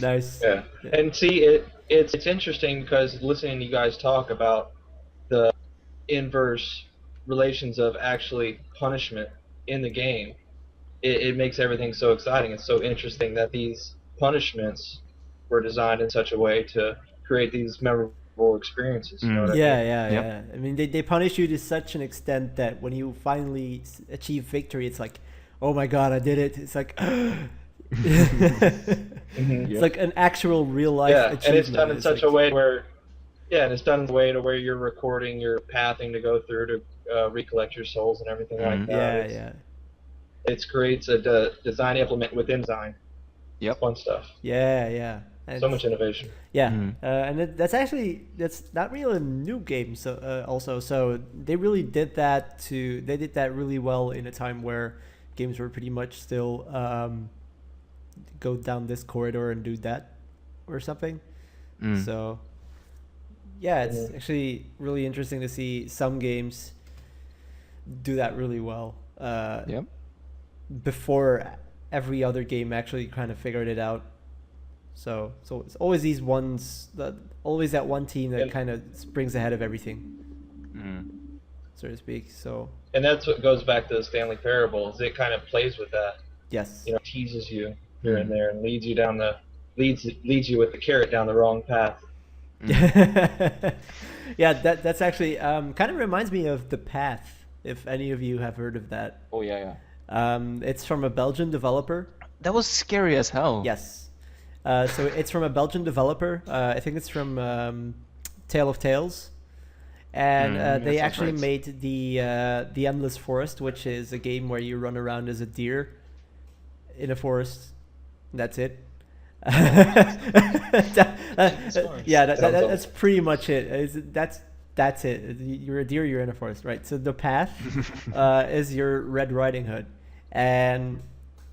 Nice. Yeah. And see, it's interesting because listening to you guys talk about the inverse relations of actually punishment in the game, it makes everything so exciting. It's so interesting that these punishments were designed in such a way to create these memorable experiences. You know what I mean? Yeah. I mean, they punish you to such an extent that when you finally achieve victory, it's like, oh my god, I did it. It's like, it's like an actual real life achievement. And it's done in such a way where, where you're recording your pathing to go through to recollect your souls and everything like that. It creates a design implement within design. Yep. Fun stuff. Yeah. And so much innovation. Yeah, and that's not really a new game. So also, so they really did that they did that really well in a time where games were pretty much still go down this corridor and do that or something. So yeah, it's actually really interesting to see some games do that really well. Before every other game actually kind of figured it out. So it's always these ones, always that one team that kind of springs ahead of everything, so to speak. So. And that's what goes back to the Stanley Parable. Is it kind of plays with that. Yes. Teases you here and there and leads you down leads you with the carrot down the wrong path. Yeah, that's actually kind of reminds me of The Path. If any of you have heard of that. Oh yeah. It's from a Belgian developer. That was scary as hell. Yes. So it's from a Belgian developer. I think it's from Tale of Tales. And they actually made the Endless Forest, which is a game where you run around as a deer in a forest. That's it. That's pretty much it. That's it. You're a deer, you're in a forest, right? So the path is your Red Riding Hood. And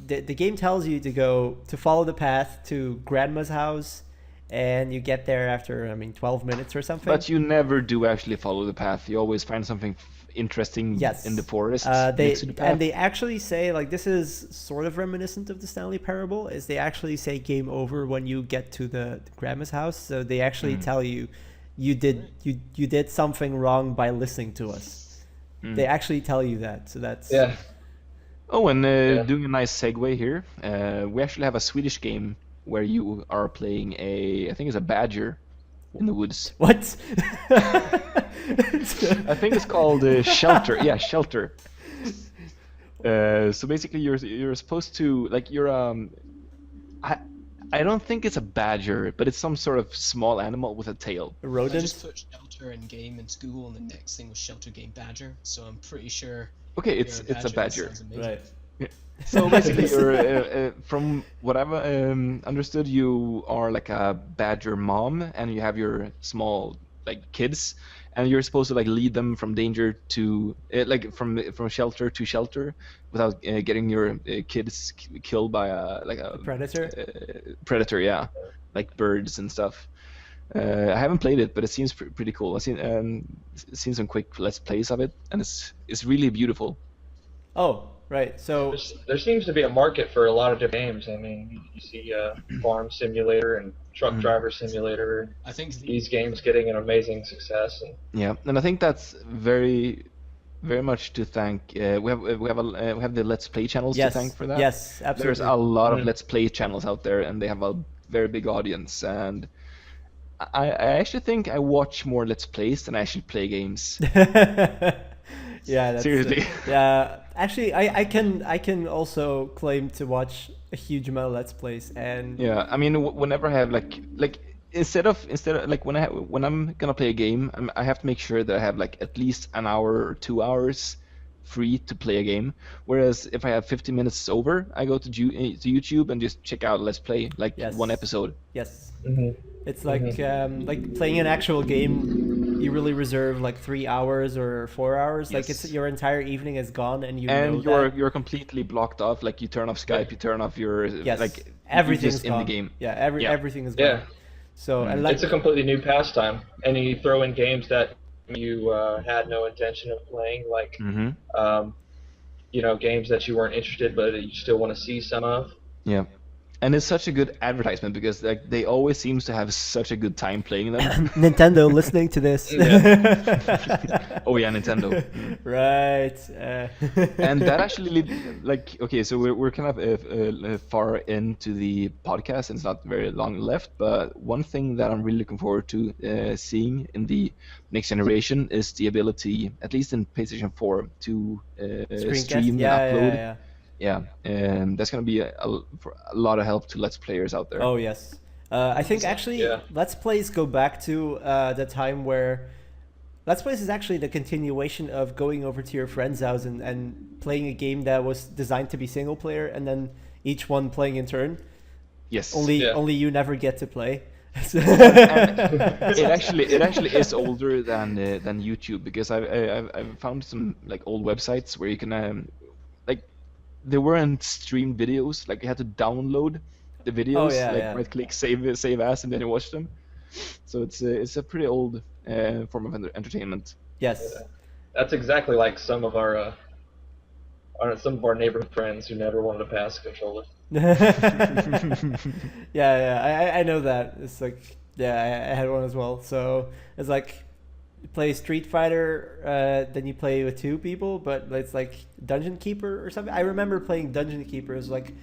the game tells you to follow the path to Grandma's house, and you get there after 12 minutes or something. But you never do actually follow the path. You always find something interesting in the forest next to the path. And they actually say, like, this is sort of reminiscent of the Stanley Parable, is they actually say game over when you get to the Grandma's house. So they actually tell you you did something wrong by listening to us. They actually tell you that. So that's Oh, and doing a nice segue here, we actually have a Swedish game where you are playing I think it's a badger in the woods. What? I think it's called Shelter. Yeah, Shelter. So basically, you're supposed to, like, I don't think it's a badger, but it's some sort of small animal with a tail. A rodent? I just put Shelter and game into Google, and the next thing was Shelter Game Badger, so I'm pretty sure. Okay, it's a badger. Right. Yeah. So basically, you're from what I've understood, you are like a badger mom, and you have your small kids, and you're supposed to lead them from danger to from shelter to shelter without getting your kids killed by a predator. Predator, yeah, like birds and stuff. I haven't played it, but it seems pretty cool. I've seen some quick let's plays of it, and it's really beautiful. Oh, right. So there seems to be a market for a lot of different games. I mean, you see Farm Simulator and Truck Driver Simulator. I think these games getting an amazing success. Yeah, and I think that's very, very much to thank. We have the Let's Play channels to thank for that. Yes, absolutely. There's a lot of Let's Play channels out there, and they have a very big audience. And I actually think I watch more Let's Plays than I actually play games. Yeah, that's, seriously. Yeah, actually, I can also claim to watch a huge amount of Let's Plays, and yeah, I mean, whenever I have instead of when I'm gonna play a game, I have to make sure that I have at least an hour or 2 hours free to play a game. Whereas if I have 50 minutes over, I go to YouTube and just check out Let's Play one episode. Yes. Mm-hmm. It's like playing an actual game you really reserve like 3 hours or 4 hours. Like it's Yes. your entire evening is gone, and you And know that. you're completely blocked off. Like you turn off Skype, you turn off your Yes, like you're everything's just gone. in the game. Yeah, Yeah. everything is gone. Yeah. So and like It's a completely new pastime, and you throw in games that you had no intention of playing, like games that you weren't interested, but you still want to see some of. Yeah. And it's such a good advertisement because like they always seems to have such a good time playing them. Nintendo listening to this. Oh yeah, Nintendo. Right. And that actually like okay, so we're kind of far into the podcast and it's not very long left, but one thing that I'm really looking forward to seeing in the next generation is the ability, at least in PlayStation 4, to stream and upload. Yeah, that's going to be a lot of help to Let's Players out there. Oh, yes. I think actually Let's Plays go back to the time where Let's Plays is actually the continuation of going over to your friend's house and playing a game that was designed to be single player and then each one playing in turn. Yes. Only you never get to play. It actually is older than YouTube because I've found some like old websites where you can they weren't streamed videos. Like you had to download the videos, right click, save as, and then you watch them. So it's a pretty old form of entertainment. Yes, that's exactly like some of our neighborhood friends who never wanted to pass a controller. I know that. It's like I had one as well. So it's like you play Street Fighter, then you play with 2 people, but it's like Dungeon Keeper or something. I remember playing Dungeon Keeper. It was like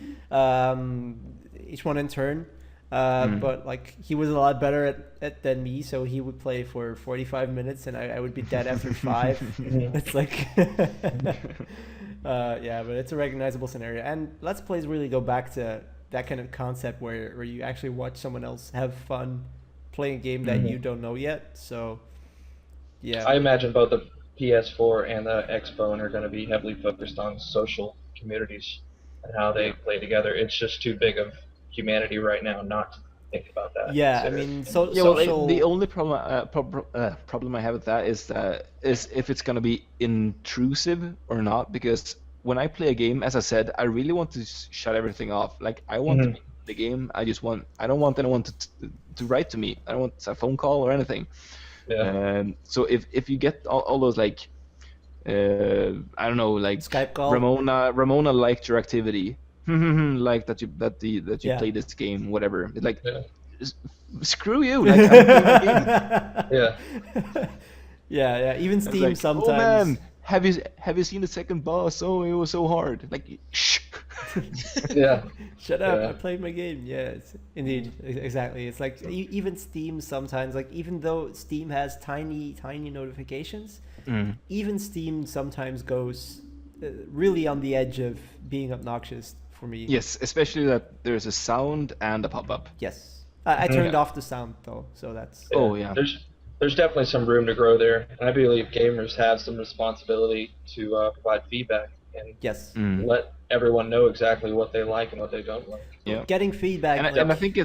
each one in turn, but like he was a lot better at than me, so he would play for 45 minutes, and I would be dead after 5. It's like, but it's a recognizable scenario, and Let's Plays really go back to that kind of concept where you actually watch someone else have fun playing a game that you don't know yet. So. Yeah. I imagine both the PS4 and the Xbone are going to be heavily focused on social communities and how they play together. It's just too big of humanity right now not to think about that. Yeah, I mean, social. The only problem I have with that is if it's going to be intrusive or not. Because when I play a game, as I said, I really want to shut everything off. Like I want to play the game. I don't want anyone to write to me. I don't want a phone call or anything. Yeah. So if you get all those like I don't know, like Skype call. Ramona liked your activity, like that you played this game, whatever. It's like screw you, like I'm playing the game. Yeah. Even Steam like, sometimes. Oh man, have you seen the second boss? Oh, it was so hard. Like shh. Yeah. Shut up! I played my game. Yeah, indeed, exactly. It's like even Steam sometimes, like even though Steam has tiny notifications, even Steam sometimes goes really on the edge of being obnoxious for me. Yes, especially that there's a sound and a pop-up. Yes, I turned off the sound though, so that's. Oh yeah. There's definitely some room to grow there, and I believe gamers have some responsibility to provide feedback and let everyone know exactly what they like and what they don't like. Yeah. Getting feedback. And I think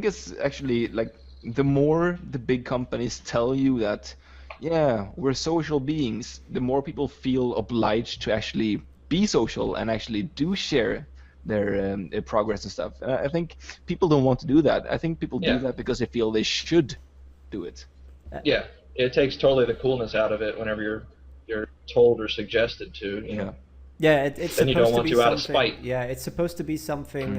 it's actually like the more the big companies tell you that, we're social beings, the more people feel obliged to actually be social and actually do share their progress and stuff. I think people don't want to do that. I think people do that because they feel they should do it. Yeah, it takes totally the coolness out of it whenever you're told or suggested to. You know. Yeah, it's then supposed you don't to want be to something, out of spite. Yeah, it's supposed to be something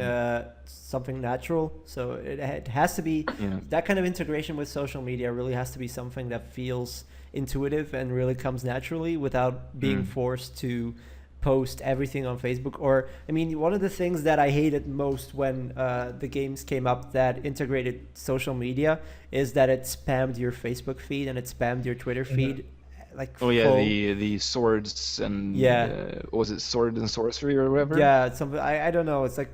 something natural. So it has to be that kind of integration with social media really has to be something that feels intuitive and really comes naturally without being forced to post everything on Facebook. Or I mean, one of the things that I hated most when the games came up that integrated social media is that it spammed your Facebook feed and it spammed your Twitter feed. Like the swords and was it sword and sorcery or whatever? Yeah, something I don't know. It's like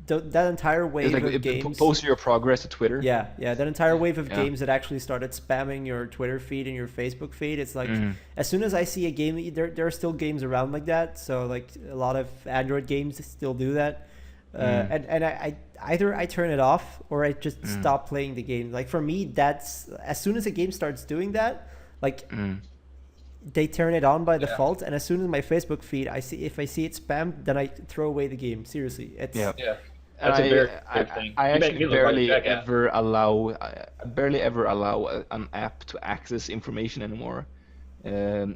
that entire wave of games. Post your progress to Twitter. Yeah, that entire wave of games that actually started spamming your Twitter feed and your Facebook feed. It's like as soon as I see a game, there are still games around like that. So like a lot of Android games still do that. And I either I turn it off or I just stop playing the game. Like for me, that's as soon as a game starts doing that. Like Mm. they turn it on by Yeah. default, and as soon as my Facebook feed, if I see it spammed, then I throw away the game. Seriously, it's Yeah. Yeah. And That's a very good I thing. I You make actually me look like a barely jackass. ever allow I barely ever allow an app to access information anymore,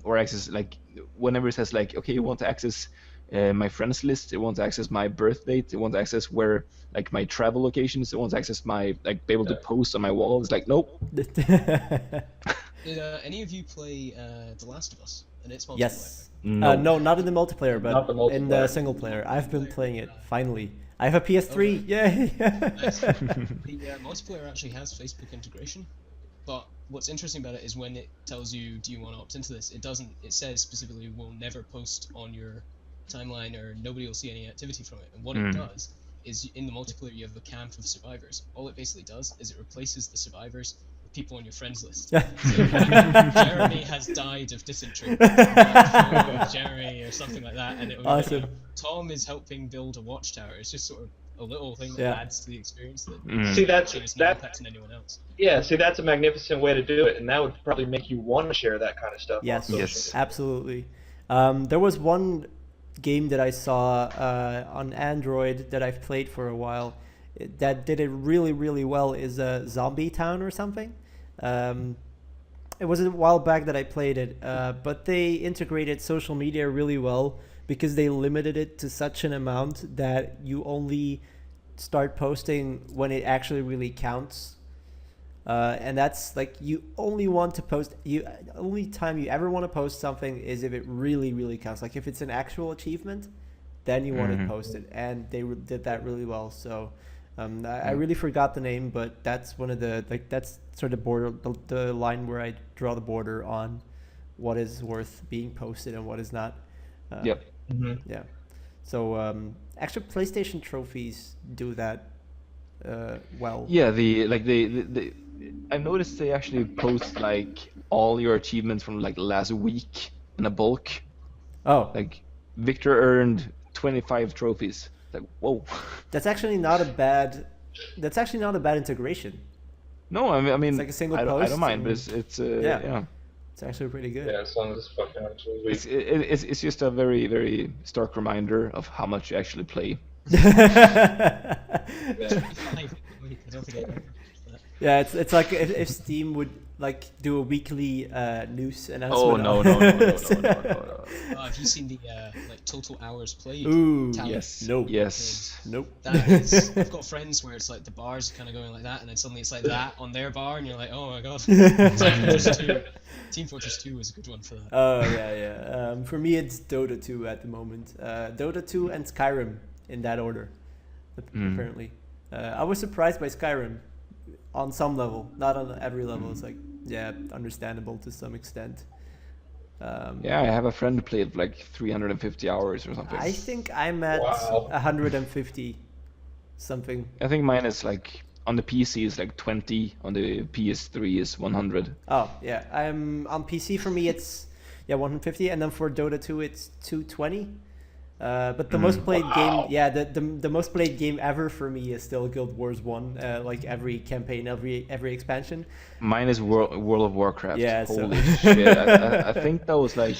or access like whenever it says like, okay, you want to access my friends list, it wants to access my birth date, it wants to access where like my travel locations, it wants to access my like be able to post on my wall. It's like nope. Did any of you play The Last of Us and its multiplayer? yes. No. No, not in the multiplayer, but Not the in the multiplayer. single player. I've been playing it finally. I have a PS3. Yay! Nice. The multiplayer actually has Facebook integration, but what's interesting about it is when it tells you, do you want to opt into this, it doesn't. It says specifically, we'll never post on your timeline or nobody will see any activity from it. And what it does is in the multiplayer you have a camp of survivors. All it basically does is it replaces the survivors with people on your friends list. So, Jeremy has died of dysentery. Jeremy or something like that, and it will Awesome. Tom is helping build a watchtower. It's just sort of a little thing that Yeah. adds to the experience that See, that's it's not that. impacting anyone else. Yeah, see, that's a magnificent way to do it, and that would probably make you want to share that kind of stuff. Yes, on social Yes. media. absolutely. There was one game that I saw on Android that I've played for a while that did it really, really well. Is Zombie Town or something. It was a while back that I played it, but they integrated social media really well because they limited it to such an amount that you only start posting when it actually really counts. And that's like you only want to post. Only time you ever want to post something is if it really, really counts. Like if it's an actual achievement, then you want to post it, and they did that really well. So I really forgot the name, but that's one of the that's sort of the line where I draw the border on what is worth being posted and what is not. Yep. Yeah. So actually, PlayStation trophies do that well. Yeah, the I noticed they actually post like all your achievements from like last week in a bulk. Oh, Like Victor earned 25 trophies. Like whoa. that's actually not a bad. That's actually not a bad integration. No, I mean, like a single I post don't mind, but and- it's Yeah. yeah. It's actually pretty good. Yeah, as long as it's fucking actually weak. It's just a very, very stark reminder of how much you actually play. Yeah. I don't think I ever that. Yeah, it's like if Steam would like do a weekly news announcement. Oh no on- no no no no no no. Have you seen the like total hours played? Ooh, tally? Yes. No. Yes. Nope. That is, I've got friends where it's like the bars are kind of going like that, and then suddenly it's like that on their bar, and you're like, oh my god. Team Fortress 2 was a good one for that. Oh yeah, yeah. For me, it's Dota 2 at the moment. Dota 2 and Skyrim in that order, apparently. I was surprised by Skyrim on some level, not on every level. It's like, yeah, understandable to some extent. Yeah, I have a friend who played like 350 hours or something. I think I'm at Wow. 150 something. I think mine is like on the PC is like 20, on the PS3 is 100. Oh yeah, I'm on PC. For me, it's 150, and then for Dota 2, it's 220. But the most played game, the most played game ever for me is still Guild Wars 1. Like every campaign, every expansion. Mine is World of Warcraft. Yeah, so- Holy shit! I think that was like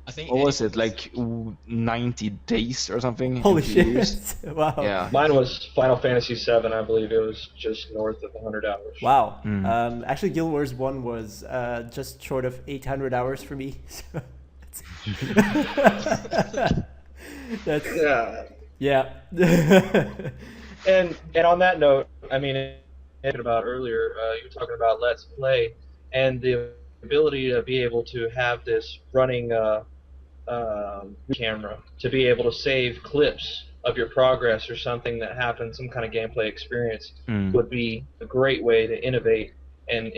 I think what was it anyone- like 90 days or something? in Holy 2 shit! years? Wow. Yeah. Mine was Final Fantasy VII, I believe it was just north of 100 hours. Wow. Actually, Guild Wars 1 was just short of 800 hours for me. So that's Yeah. yeah. And on that note, I mean, about earlier, you were talking about Let's Play and the ability to be able to have this running camera to be able to save clips of your progress or something that happened, some kind of gameplay experience, would be a great way to innovate and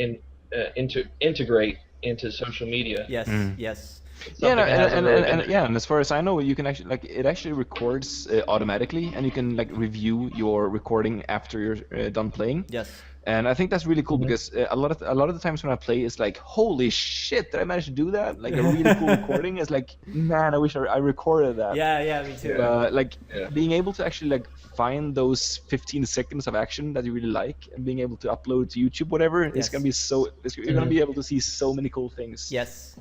integrate into social media. Yes. Yes. Yeah, Something that hasn't really been- and as far as I know, you can actually like it actually records automatically, and you can like review your recording after you're done playing. Yes. And I think that's really cool Mhm. because a lot of the times when I play, it's like, holy shit, did I manage to do that? Like a really cool recording. It's like, man, I wish I recorded that. Yeah, me too. Yeah. Like Yeah. being able to actually like find those 15 seconds of action that you really like and being able to upload to YouTube, whatever, Yes. it's gonna be you're gonna be able to see so many cool things. Yes,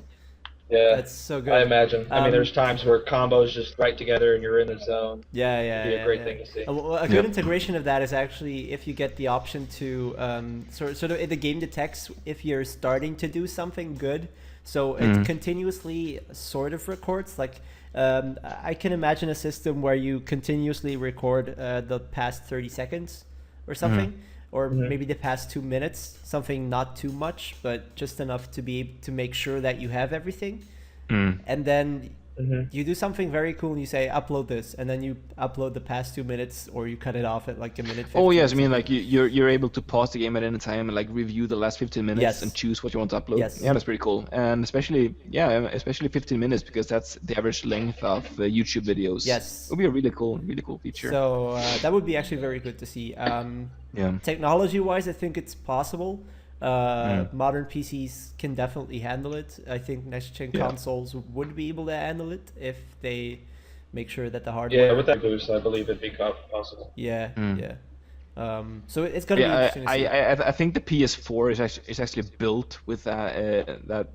Yeah. that's so good. I imagine. I mean, there's Um, times where combos just right together and you're in the zone. Yeah, It'd be a great thing to see. A good integration of that is actually if you get the option to sort of in the game detects if you're starting to do something good, so it continuously sort of records. Like I can imagine a system where you continuously record the past 30 seconds or something, or maybe the past 2 minutes, something not too much, but just enough to be able to make sure that you have everything, and then. You do something very cool and you say upload this, and then you upload the past 2 minutes, or you cut it off at like a minute 15. Oh yes, I mean like you're able to pause the game at any time and like review the last 15 minutes Yes. and choose what you want to upload. Yes. Yeah, that's pretty cool. And especially 15 minutes because that's the average length of YouTube videos. Yes. It would be a really cool feature. So that would be actually very good to see. Yeah. Technology-wise, I think it's possible. Modern PCs can definitely handle it. I think next-gen consoles would be able to handle it if they make sure that the hardware. Yeah, with that boost, I believe it'd be possible. Yeah. So it's gonna be interesting to see. I think the PS4 is actually built with that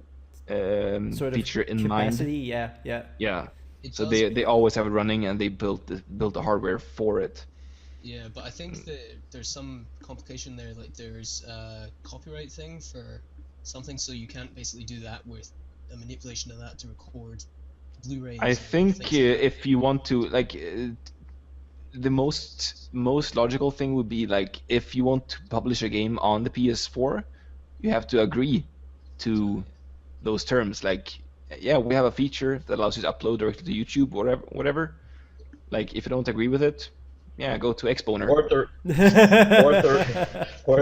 Sort of feature in capacity. mind. Yeah. It So does- they always have it running and they built the hardware for it. Yeah, but I think that there's some complication there. Like there's a copyright thing for something, so you can't basically do that with a manipulation of that to record Blu-rays. I and think things. if you want to like the most logical thing would be like if you want to publish a game on the PS4, you have to agree to those terms. Like, yeah, we have a feature that allows you to upload directly to YouTube, whatever. Like, if you don't agree with it, yeah, go to Exponer. Or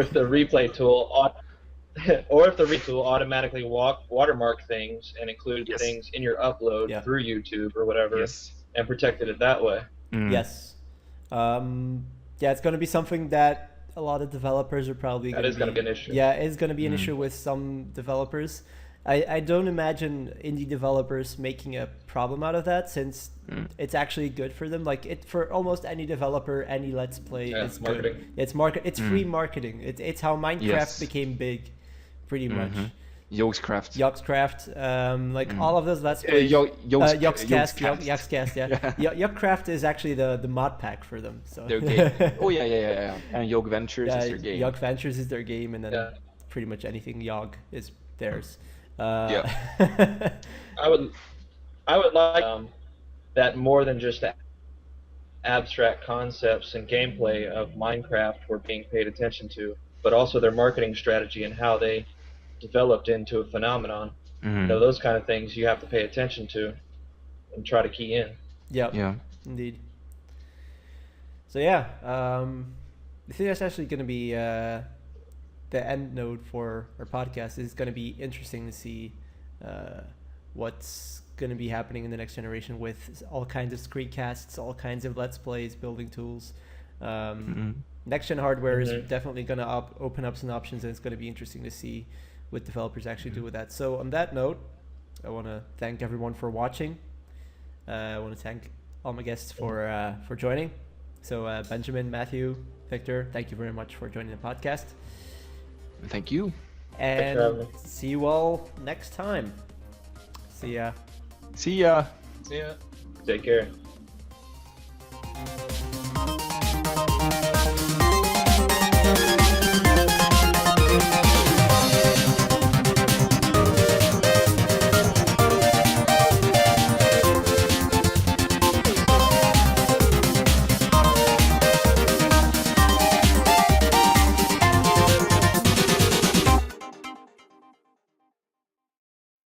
if the replay tool automatically watermark things and include Yes. things in your upload Yeah. through YouTube or whatever, Yes. and protected it that way. Yes. It's going to be something that a lot of developers are probably That is going to be an issue. Yeah, it's going to be an issue with some developers. I don't imagine indie developers making a problem out of that, since it's actually good for them. Like for almost any developer, any Let's Play is marketing. good. It's free marketing. It's how Minecraft became big, pretty much. Yogscraft. All of those Let's Plays. Yogscast. Yogscast, yeah. Yogcraft is actually the mod pack for them. So Their game. Oh yeah. And Yog Ventures is their game. Yog Ventures is their game, and then pretty much anything Yog is theirs. I would like that more than just the abstract concepts and gameplay of Minecraft were being paid attention to, but also their marketing strategy and how they developed into a phenomenon. Those kind of things you have to pay attention to and try to key in. Yeah, indeed. So I think that's actually going to be the end note for our podcast. Is going to be interesting to see what's going to be happening in the next generation with all kinds of screencasts, all kinds of Let's Plays, building tools. Next gen hardware is definitely going to open up some options, and it's going to be interesting to see what developers actually do with that. So on that note, I want to thank everyone for watching. I want to thank all my guests for joining. So Benjamin, Matthew, Victor, thank you very much for joining the podcast. Thank you. And see you all next time. See ya. See ya. So yeah. Take care.